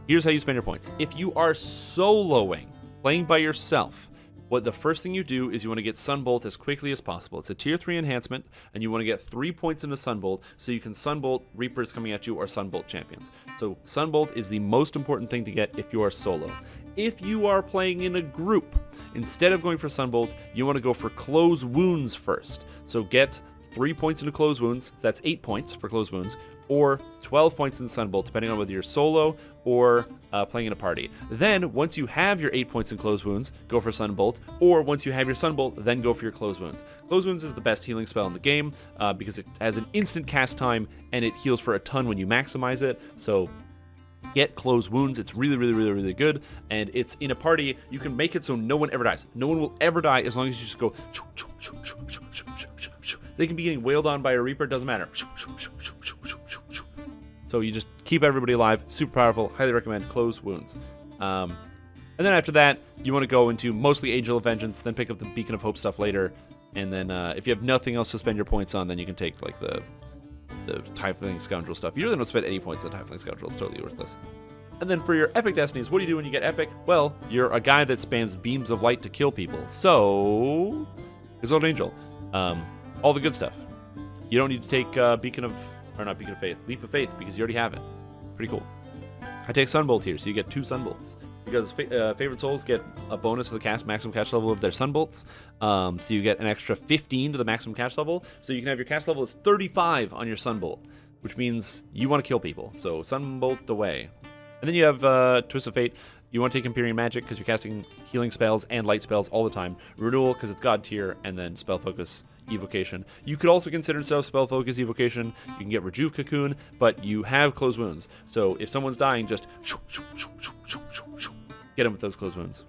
here's how you spend your points. If you are soloing, playing by yourself, what the first thing you do is you want to get Sunbolt as quickly as possible. It's a tier 3 enhancement, and you want to get 3 points into Sunbolt so you can Sunbolt Reapers coming at you or Sunbolt champions. So Sunbolt is the most important thing to get if you are solo. If you are playing in a group, instead of going for Sunbolt, you want to go for Close Wounds first. So get 3 points into Close Wounds, so that's 8 points for Close Wounds, or 12 points in Sunbolt, depending on whether you're solo or playing in a party. Then, once you have your 8 points in Close Wounds, go for Sunbolt, or once you have your Sunbolt, then go for your Close Wounds. Close Wounds is the best healing spell in the game, because it has an instant cast time, and it heals for a ton when you maximize it, so get Close Wounds. It's really, really, really, really good, and it's in a party. You can make it so no one ever dies. No one will ever die as long as you just go. They can be getting wailed on by a Reaper, doesn't matter. So you just keep everybody alive. Super powerful. Highly recommend Close Wounds. And then after that, you want to go into mostly Angel of Vengeance, then pick up the Beacon of Hope stuff later, and then if you have nothing else to spend your points on, then you can take like the Tiefling Scoundrel stuff. You really don't spend any points on Tiefling Scoundrel. It's totally worthless. And then for your Epic Destinies, what do you do when you get Epic? Well, you're a guy that spams beams of light to kill people. So, Exalted Angel. All the good stuff. You don't need to take Leap of Faith, because you already have it. Pretty cool. I take Sunbolt here, so you get 2 Sunbolts. Because favorite souls get a bonus to the maximum cast level of their Sunbolts. So you get an extra 15 to the maximum cast level. So you can have your cast level is 35 on your Sunbolt, which means you want to kill people. So Sunbolt away. And then you have Twist of Fate. You want to take Imperial Magic because you're casting healing spells and light spells all the time. Renewal because it's God tier, and then Spell Focus, Evocation. You could also consider Spell Focus, Evocation. You can get Rejuve Cocoon, but you have Close Wounds. So if someone's dying, just get them with those Close Wounds.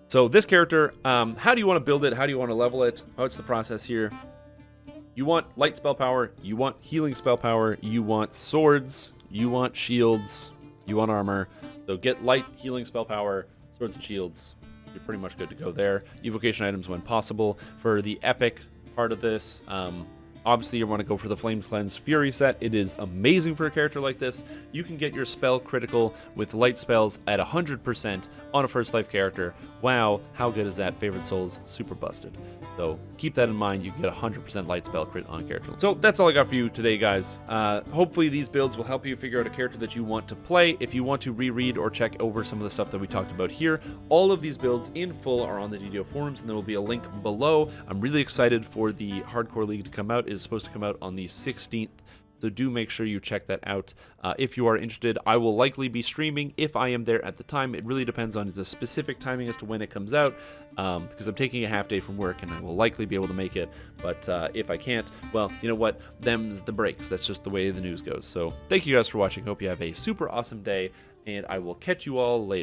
So this character, how do you want to build it? How do you want to level it? What's the process here? You want light spell power. You want healing spell power. You want swords. You want shields. You want armor. So get light, healing spell power, swords and shields. You're pretty much good to go there. Evocation items when possible. For the epic part of this, obviously you want to go for the Flames Cleanse Fury set. It is amazing for a character like this. You can get your spell critical with light spells at 100% on a first life character. Wow, how good is that? Favorite souls, super busted. So keep that in mind. You can get 100% light spell crit on a character. So that's all I got for you today, guys. Hopefully these builds will help you figure out a character that you want to play. If you want to reread or check over some of the stuff that we talked about here, all of these builds in full are on the DDO forums, and there will be a link below. I'm really excited for the Hardcore League to come out. It is supposed to come out on the 16th So do make sure you check that out if you are interested. I will likely be streaming if I am there at the time. It really depends on the specific timing as to when it comes out, because I'm taking a half day from work and I will likely be able to make it. But if I can't, well, you know what? Them's the breaks. That's just the way the news goes. So thank you guys for watching. Hope you have a super awesome day, and I will catch you all later.